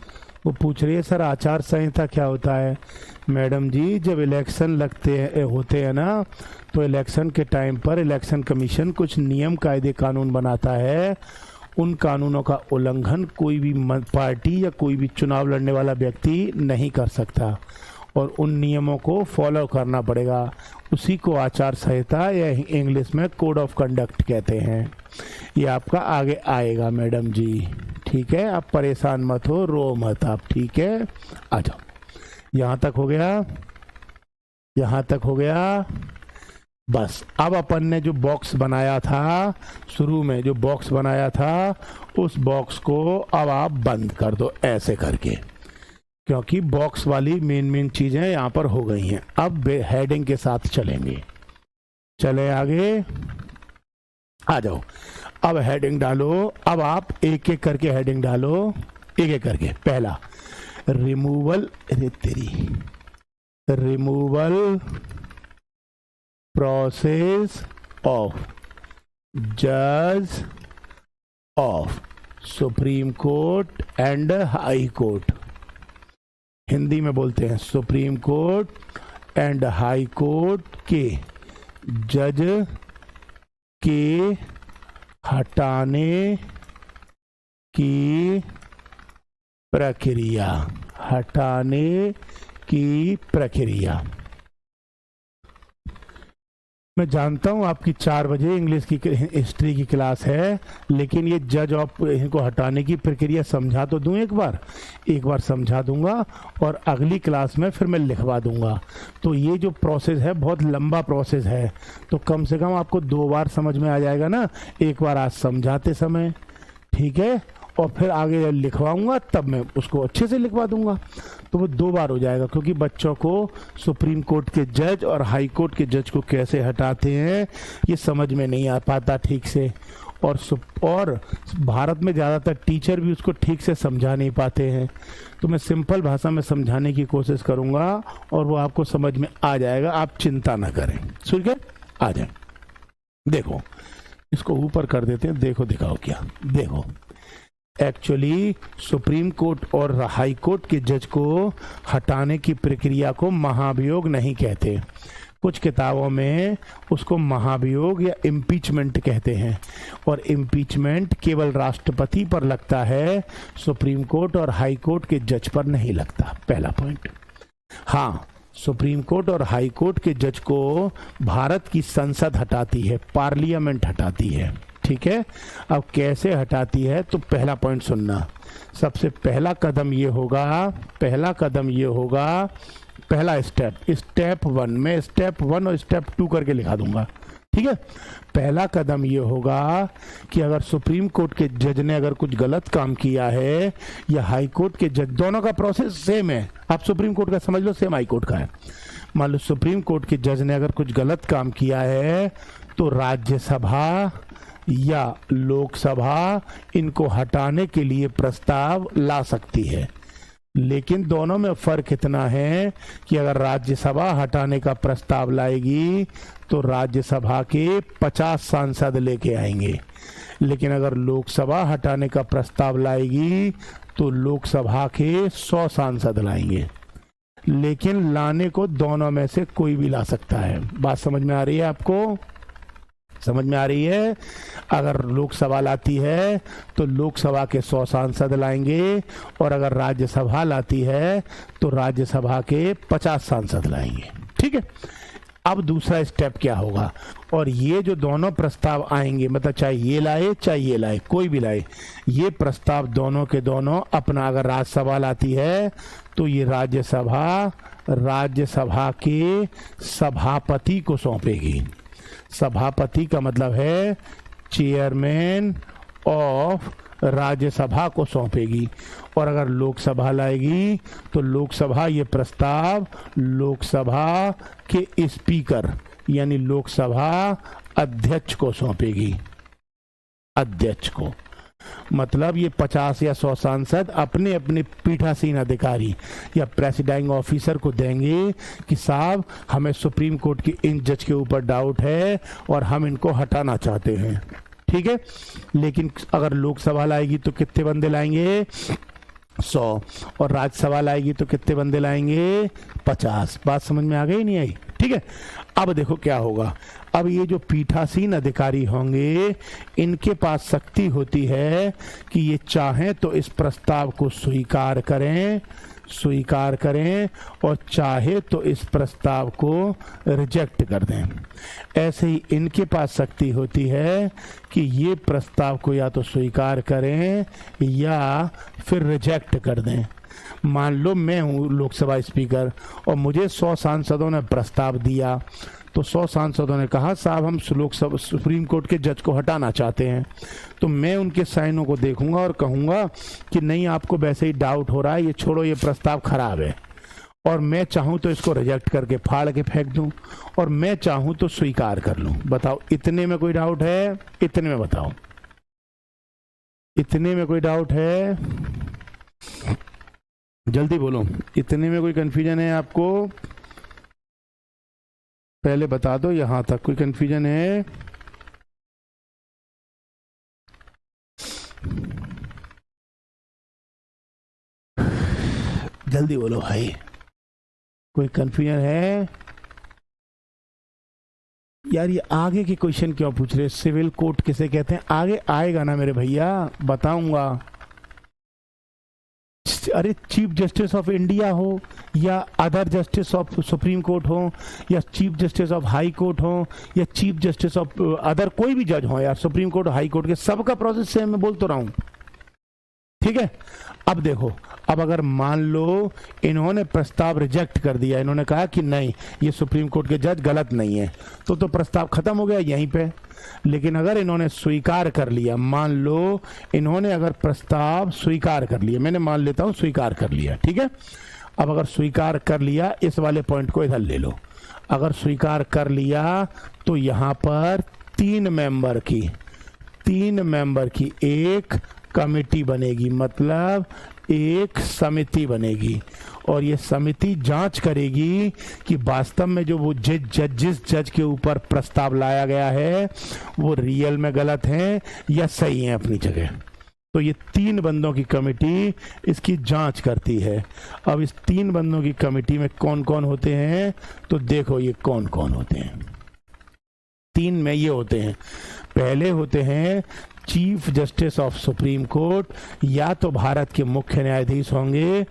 वो पूछ रही है सर आचार संहिता क्या होता है? मैडम जी, जब इलेक्शन होते हैं ना, तो इलेक्शन के टाइम पर इलेक्शन कमीशन कुछ नियम कायदे कानून बनाता है। उन कानूनों का उल्लंघन कोई भी पार्टी या कोई भी चुनाव लड़ने वाला व्यक्ति नहीं कर सकता और उन नियमों को फॉलो करना पड़ेगा। उसी को आचार संहिता या इंग्लिश में कोड ऑफ कंडक्ट कहते हैं। ये आपका आगे आएगा मैडम जी। ठीक है, आप परेशान मत हो, रो मत आप। ठीक है, आ जाओ। यहाँ तक हो गया? बस अब अपन ने जो बॉक्स बनाया था, शुरू में जो बॉक्स बनाया था, उस बॉक्स को अब आप बंद कर दो ऐसे करके, क्योंकि बॉक्स वाली मेन चीजें यहाँ पर हो गई हैं। अब हेडिंग के साथ चलेंगे। चले आगे, आ जाओ। अब हेडिंग डालो। अब आप एक एक करके हेडिंग डालो, एक एक करके। पहला, रिमूवल प्रोसेस ऑफ जज of Supreme court and high court, Hindi में बोलते हैं supreme court and high court के जज के हटाने की प्रक्रिया, हटाने की प्रक्रिया। मैं जानता हूं आपकी 4 बजे इंग्लिश की हिस्ट्री की क्लास है, लेकिन ये जज ऑफ इनको हटाने की प्रक्रिया समझा तो दूं, एक बार समझा दूंगा और अगली क्लास में फिर मैं लिखवा दूंगा। तो ये जो प्रोसेस है बहुत लंबा प्रोसेस है, तो कम से कम आपको 2 बार समझ में आ जाएगा ना, एक बार आज समझाते समय, ठीक है, और फिर आगे जब लिखवाऊंगा तब मैं उसको अच्छे से लिखवा दूंगा, तो वो 2 बार हो जाएगा। क्योंकि बच्चों को सुप्रीम कोर्ट के जज और हाई कोर्ट के जज को कैसे हटाते हैं ये समझ में नहीं आ पाता ठीक से, और भारत में ज़्यादातर टीचर भी उसको ठीक से समझा नहीं पाते हैं। तो मैं सिंपल भाषा में समझाने की कोशिश करूंगा और वो आपको समझ में आ जाएगा, आप चिंता ना करें। सुन के आ जाए, देखो इसको ऊपर कर देते हैं, देखो दिखाओ क्या, देखो एक्चुअली सुप्रीम कोर्ट और हाई कोर्ट के जज को हटाने की प्रक्रिया को महाभियोग नहीं कहते, कुछ किताबों में उसको महाभियोग या इम्पीचमेंट कहते हैं, और इम्पीचमेंट केवल राष्ट्रपति पर लगता है, सुप्रीम कोर्ट और हाई कोर्ट के जज पर नहीं लगता, पहला पॉइंट। हाँ, सुप्रीम कोर्ट और हाई कोर्ट के जज को भारत की संसद हटाती है, पार्लियामेंट हटाती है, ठीक है। अब कैसे हटाती है, तो पहला पॉइंट सुनना। सबसे पहला कदम ये होगा, पहला स्टेप 1 में स्टेप 1 और स्टेप 2 करके लिखा दूंगा, ठीक है। पहला कदम ये होगा कि अगर सुप्रीम कोर्ट के जज ने अगर कुछ गलत काम किया है या हाई कोर्ट के जज, दोनों का प्रोसेस सेम है, आप सुप्रीम कोर्ट का समझ लो सेम हाई कोर्ट का है। मान लो सुप्रीम कोर्ट के जज ने अगर कुछ गलत काम किया है तो राज्यसभा या लोकसभा इनको हटाने के लिए प्रस्ताव ला सकती है, लेकिन दोनों में फर्क इतना है कि अगर राज्यसभा हटाने का प्रस्ताव लाएगी तो राज्यसभा के 50 सांसद लेके आएंगे, लेकिन अगर लोकसभा हटाने का प्रस्ताव लाएगी तो लोकसभा के 100 सांसद लाएंगे, लेकिन लाने को दोनों में से कोई भी ला सकता है। बात समझ में आ रही है आपको? समझ में आ रही है? अगर लोकसभा लाती है तो लोकसभा के 100 सांसद लाएंगे, और अगर राज्यसभा लाती है तो राज्यसभा के 50 सांसद लाएंगे, ठीक है। अब दूसरा स्टेप क्या होगा, और ये जो दोनों प्रस्ताव आएंगे, मतलब चाहे ये लाए कोई भी लाए, ये प्रस्ताव दोनों के दोनों अपना, अगर राज्यसभा लाती है तो ये राज्यसभा के सभापति को सौंपेगी। सभापति का मतलब है चेयरमैन ऑफ राज्यसभा को सौंपेगी, और अगर लोकसभा लाएगी तो लोकसभा ये प्रस्ताव लोकसभा के स्पीकर यानी लोकसभा अध्यक्ष को सौंपेगी, अध्यक्ष को। मतलब ये 50 या 100 सांसद अपने अपने पीठासीन अधिकारी या प्रेसिडिंग ऑफिसर को देंगे कि साहब हमें सुप्रीम कोर्ट की इन जज के ऊपर डाउट है और हम इनको हटाना चाहते हैं, ठीक है। लेकिन अगर लोकसभा लाएगी तो कितने बंदे लाएंगे? 100, और राज्यसभा लाएगी तो कितने बंदे लाएंगे? 50। बात समझ में आ गई नहीं आई? ठीक है। अब देखो क्या होगा, अब ये जो पीठासीन अधिकारी होंगे इनके पास शक्ति होती है कि ये चाहें तो इस प्रस्ताव को स्वीकार करें और चाहे तो इस प्रस्ताव को रिजेक्ट कर दें। ऐसे ही इनके पास शक्ति होती है कि ये प्रस्ताव को या तो स्वीकार करें या फिर रिजेक्ट कर दें। मान लो मैं हूँ लोकसभा स्पीकर और मुझे 100 सांसदों ने प्रस्ताव दिया, तो 100 सांसदों ने कहा साहब हम लोकसभा सुप्रीम कोर्ट के जज को हटाना चाहते हैं, तो मैं उनके साइनों को देखूंगा और कहूंगा कि नहीं आपको वैसे ही डाउट हो रहा है, ये छोड़ो, ये प्रस्ताव खराब है, और मैं चाहूं तो इसको रिजेक्ट करके फाड़ के फेंक दूं, और मैं चाहूं तो स्वीकार कर लूं। बताओ इतने में कोई डाउट है? इतने में बताओ, इतने में कोई डाउट है? जल्दी बोलो, इतने में कोई कंफ्यूजन है आपको? पहले बता दो, यहां तक कोई कंफ्यूजन है? जल्दी बोलो भाई, कोई कंफ्यूजन है? यार ये आगे के क्वेश्चन क्यों पूछ रहे? सिविल कोर्ट किसे कहते हैं? आगे आएगा ना मेरे भैया, बताऊंगा। अरे चीफ जस्टिस ऑफ इंडिया हो या other justice of Supreme court हो या chief justice of high court हो या चीफ जस्टिस ऑफ अदर कोई भी जज हो यार, सुप्रीम कोर्ट हाई कोर्ट के सबका प्रोसेस सेम, मैं बोल तो रहा हूं, ठीक है। अब देखो, अब अगर मान लो इन्होंने प्रस्ताव रिजेक्ट कर दिया, इन्होंने कहा कि नहीं ये सुप्रीम कोर्ट के जज गलत नहीं है, तो प्रस्ताव खत्म हो गया यहीं पे। लेकिन अगर इन्होंने स्वीकार कर लिया, मान लो इन्होंने अगर प्रस्ताव स्वीकार कर लिया, मैंने मान लेता हूं स्वीकार कर लिया, ठीक है। अब अगर स्वीकार कर लिया, इस वाले पॉइंट को इधर ले लो, अगर स्वीकार कर लिया तो यहां पर 3 मेंबर की एक कमेटी बनेगी, मतलब एक समिति बनेगी, और ये समिति जांच करेगी कि वास्तव में जो वो जिस जज के ऊपर प्रस्ताव लाया गया है वो रियल में गलत है या सही है अपनी जगह। तो ये 3 बंदों की कमेटी इसकी जांच करती है। अब इस 3 बंदों की कमेटी में कौन कौन होते हैं, तो देखो ये कौन कौन होते हैं। 3 में ये होते हैं, पहले होते हैं chief justice of Supreme court, या तो भारत के मुख्य न्यायाधीश होंगे,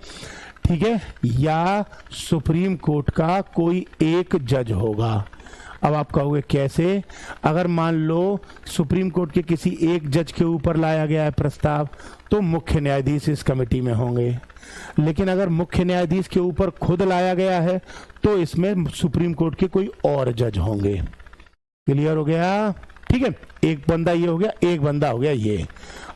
ठीक है, या सुप्रीम कोर्ट का कोई एक जज होगा। अब आप कहोगे कैसे? अगर मान लो सुप्रीम कोर्ट के किसी एक जज के ऊपर लाया गया है प्रस्ताव, तो मुख्य न्यायाधीश इस कमेटी में होंगे। लेकिन अगर मुख्य न्यायाधीश के ऊपर खुद लाया गया है तो इसमें सुप्रीम कोर्ट के कोई और जज होंगे। क्लियर हो गया? ठीक है, एक बंदा ये हो गया, एक बंदा हो गया ये।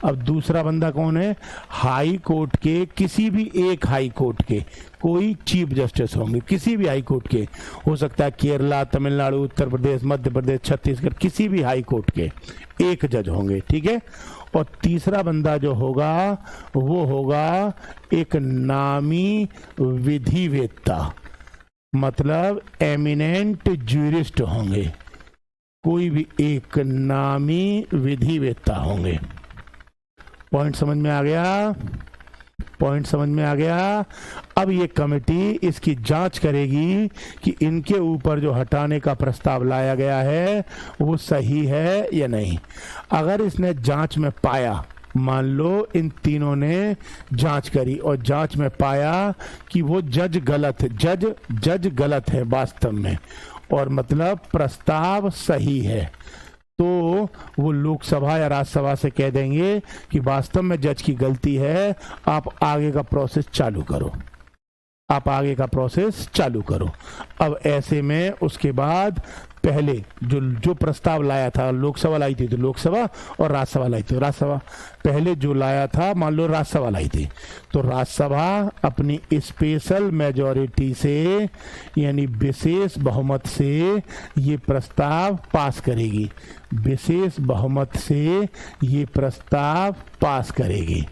अब दूसरा बंदा कौन है? हाई कोर्ट के, किसी भी एक हाई कोर्ट के कोई चीफ जस्टिस होंगे, किसी भी हाई कोर्ट के, हो सकता है केरला, तमिलनाडु, उत्तर प्रदेश, मध्य प्रदेश, छत्तीसगढ़, किसी भी हाई कोर्ट के एक जज होंगे, ठीक है। और तीसरा बंदा जो होगा वो होगा एक नामी विधिवेत्ता, मतलब एमिनेंट ज्यूरिस्ट होंगे, कोई भी एक नामी विधिवेत्ता होंगे। पॉइंट समझ में आ गया? पॉइंट समझ में आ गया? अब ये कमेटी इसकी जांच करेगी कि इनके ऊपर जो हटाने का प्रस्ताव लाया गया है वो सही है या नहीं। अगर इसने जांच में पाया, मान लो इन तीनों ने जांच करी और जांच में पाया कि वो जज गलत है वास्तव में, और मतलब प्रस्ताव सही है, तो वो लोकसभा या राज्यसभा से कह देंगे कि वास्तव में जज की गलती है, आप आगे का प्रोसेस चालू करो, आप आगे का प्रोसेस चालू करो। अब ऐसे में उसके बाद पहले जो प्रस्ताव लाया था, लोकसभा लाई थी तो लोकसभा और राज्यसभा लाई थी राज्यसभा। पहले जो लाया था, मान लो राज्यसभा लाई थी, तो राज्यसभा अपनी स्पेशल मेजॉरिटी से यानी विशेष बहुमत से ये प्रस्ताव पास करेगी, विशेष बहुमत से ये प्रस्ताव पास करेगी,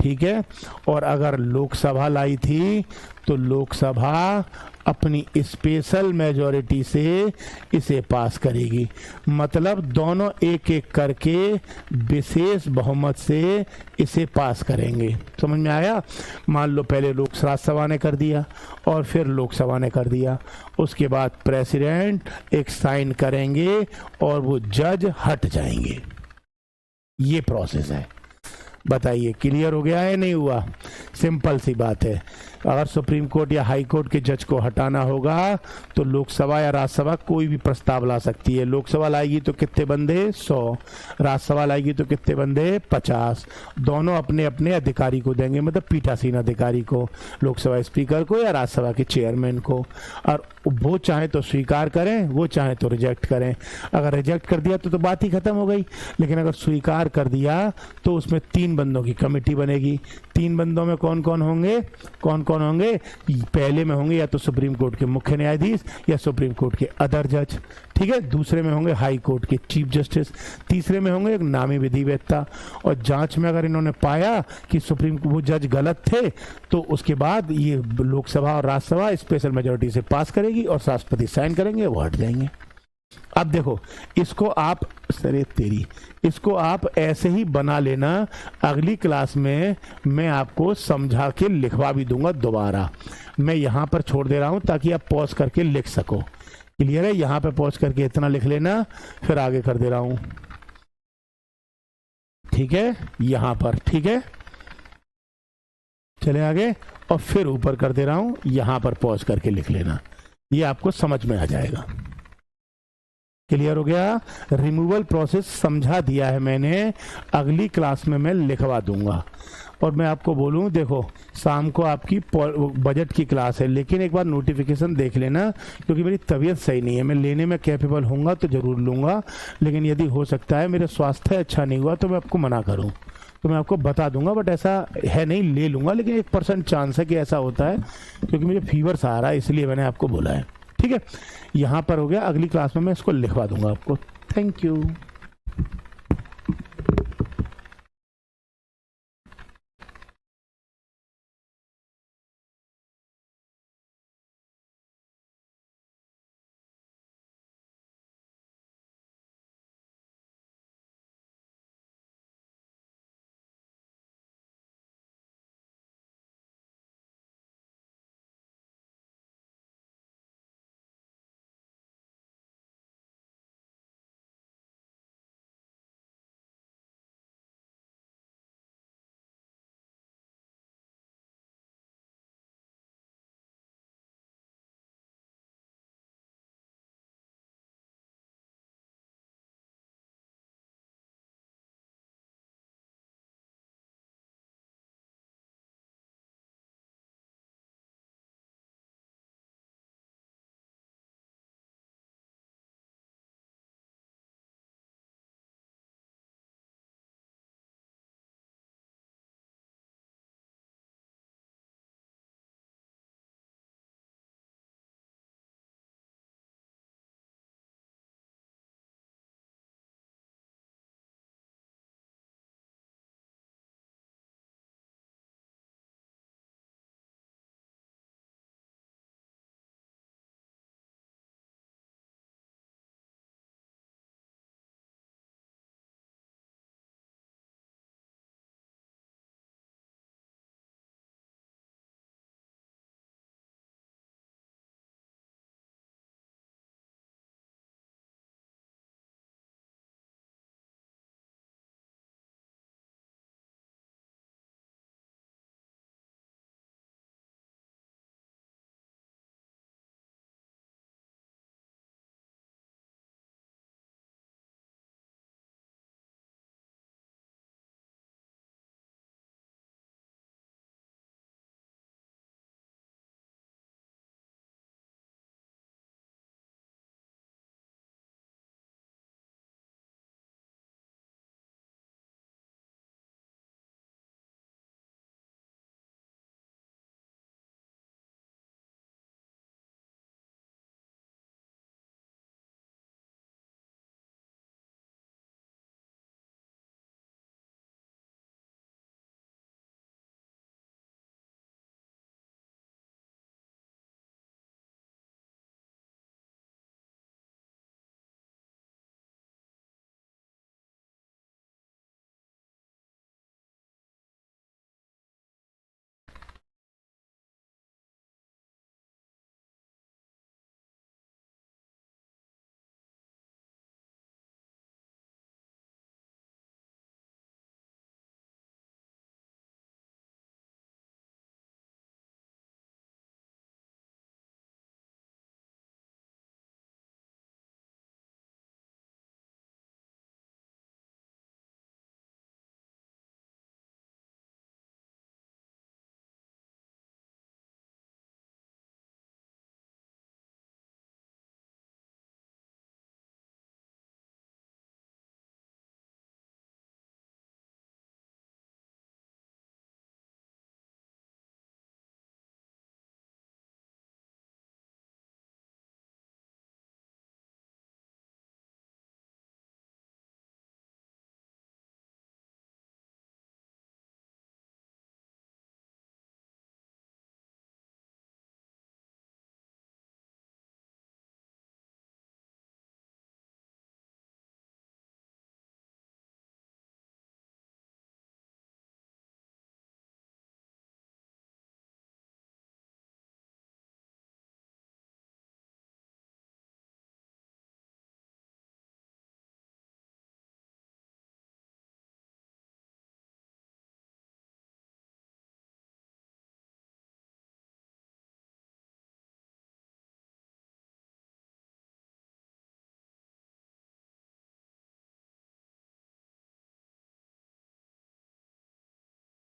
ठीक है। और अगर लोकसभा लाई थी तो लोकसभा अपनी स्पेशल मेजॉरिटी से इसे पास करेगी, मतलब दोनों एक एक करके विशेष बहुमत से इसे पास करेंगे। समझ में आया? मान लो पहले राज्यसभा ने कर दिया और फिर लोकसभा ने कर दिया, उसके बाद प्रेसिडेंट एक साइन करेंगे और वो जज हट जाएंगे। ये प्रोसेस है। बताइए क्लियर हो गया है? नहीं हुआ? सिंपल सी बात है। अगर सुप्रीम कोर्ट या हाई कोर्ट के जज को हटाना होगा तो लोकसभा या राज्यसभा कोई भी प्रस्ताव ला सकती है। लोकसभा लाएगी तो कितने बंदे? 100। राज्यसभा लाएगी तो कितने बंदे? 50। दोनों अपने अपने अधिकारी को देंगे, मतलब पीठासीन अधिकारी को, लोकसभा स्पीकर को या राज्यसभा के चेयरमैन को, और वो चाहे तो स्वीकार करें, वो चाहे तो रिजेक्ट करें। अगर रिजेक्ट कर दिया तो बात ही खत्म हो गई, लेकिन अगर स्वीकार कर दिया तो उसमें 3 बंदों की कमेटी बनेगी। 3 बंदों में कौन कौन होंगे? कौन कौन होंगे? पहले में होंगे या तो सुप्रीम कोर्ट के मुख्य न्यायाधीश या सुप्रीम कोर्ट के अदर जज, ठीक है। दूसरे में होंगे हाई कोर्ट के चीफ जस्टिस, तीसरे में होंगे एक नामी विधिवेत्ता। और जांच में अगर इन्होंने पाया कि सुप्रीम वो जज गलत थे तो उसके बाद ये लोकसभा और राज्यसभा स्पेशल मेजोरिटी से पास करेगी और राष्ट्रपति साइन करेंगे, वो हट जाएंगे। अब देखो इसको आप, सरे तेरी, इसको आप ऐसे ही बना लेना। अगली क्लास में मैं आपको समझा के लिखवा भी दूंगा दोबारा। मैं यहाँ पर छोड़ दे रहा हूँ ताकि आप पॉज करके लिख सको। क्लियर है? यहाँ पे पॉज करके इतना लिख लेना, फिर आगे कर दे रहा हूँ। ठीक है, यहाँ पर। ठीक है, चले आगे, और फिर ऊपर कर दे रहा हूँ, यहाँ पर पॉज करके लिख लेना। ये आपको समझ में आ जाएगा। क्लियर हो गया? रिमूवल प्रोसेस समझा दिया है मैंने, अगली क्लास में मैं लिखवा दूंगा। और मैं आपको बोलूं, देखो शाम को आपकी बजट की क्लास है, लेकिन एक बार नोटिफिकेशन देख लेना, क्योंकि मेरी तबीयत सही नहीं है। मैं लेने में कैपेबल होऊंगा तो ज़रूर लूँगा, लेकिन यदि हो सकता है मेरा स्वास्थ्य अच्छा नहीं हुआ तो मैं आपको मना करूँ, तो मैं आपको बता दूंगा। बट ऐसा है नहीं, ले लूँगा, लेकिन 1% चांस है कि ऐसा होता है, क्योंकि मुझे फीवर सा आ रहा है, इसलिए मैंने आपको बोला है। ठीक है, यहाँ पर हो गया। अगली क्लास में मैं इसको लिखवा दूंगा आपको। Thank you.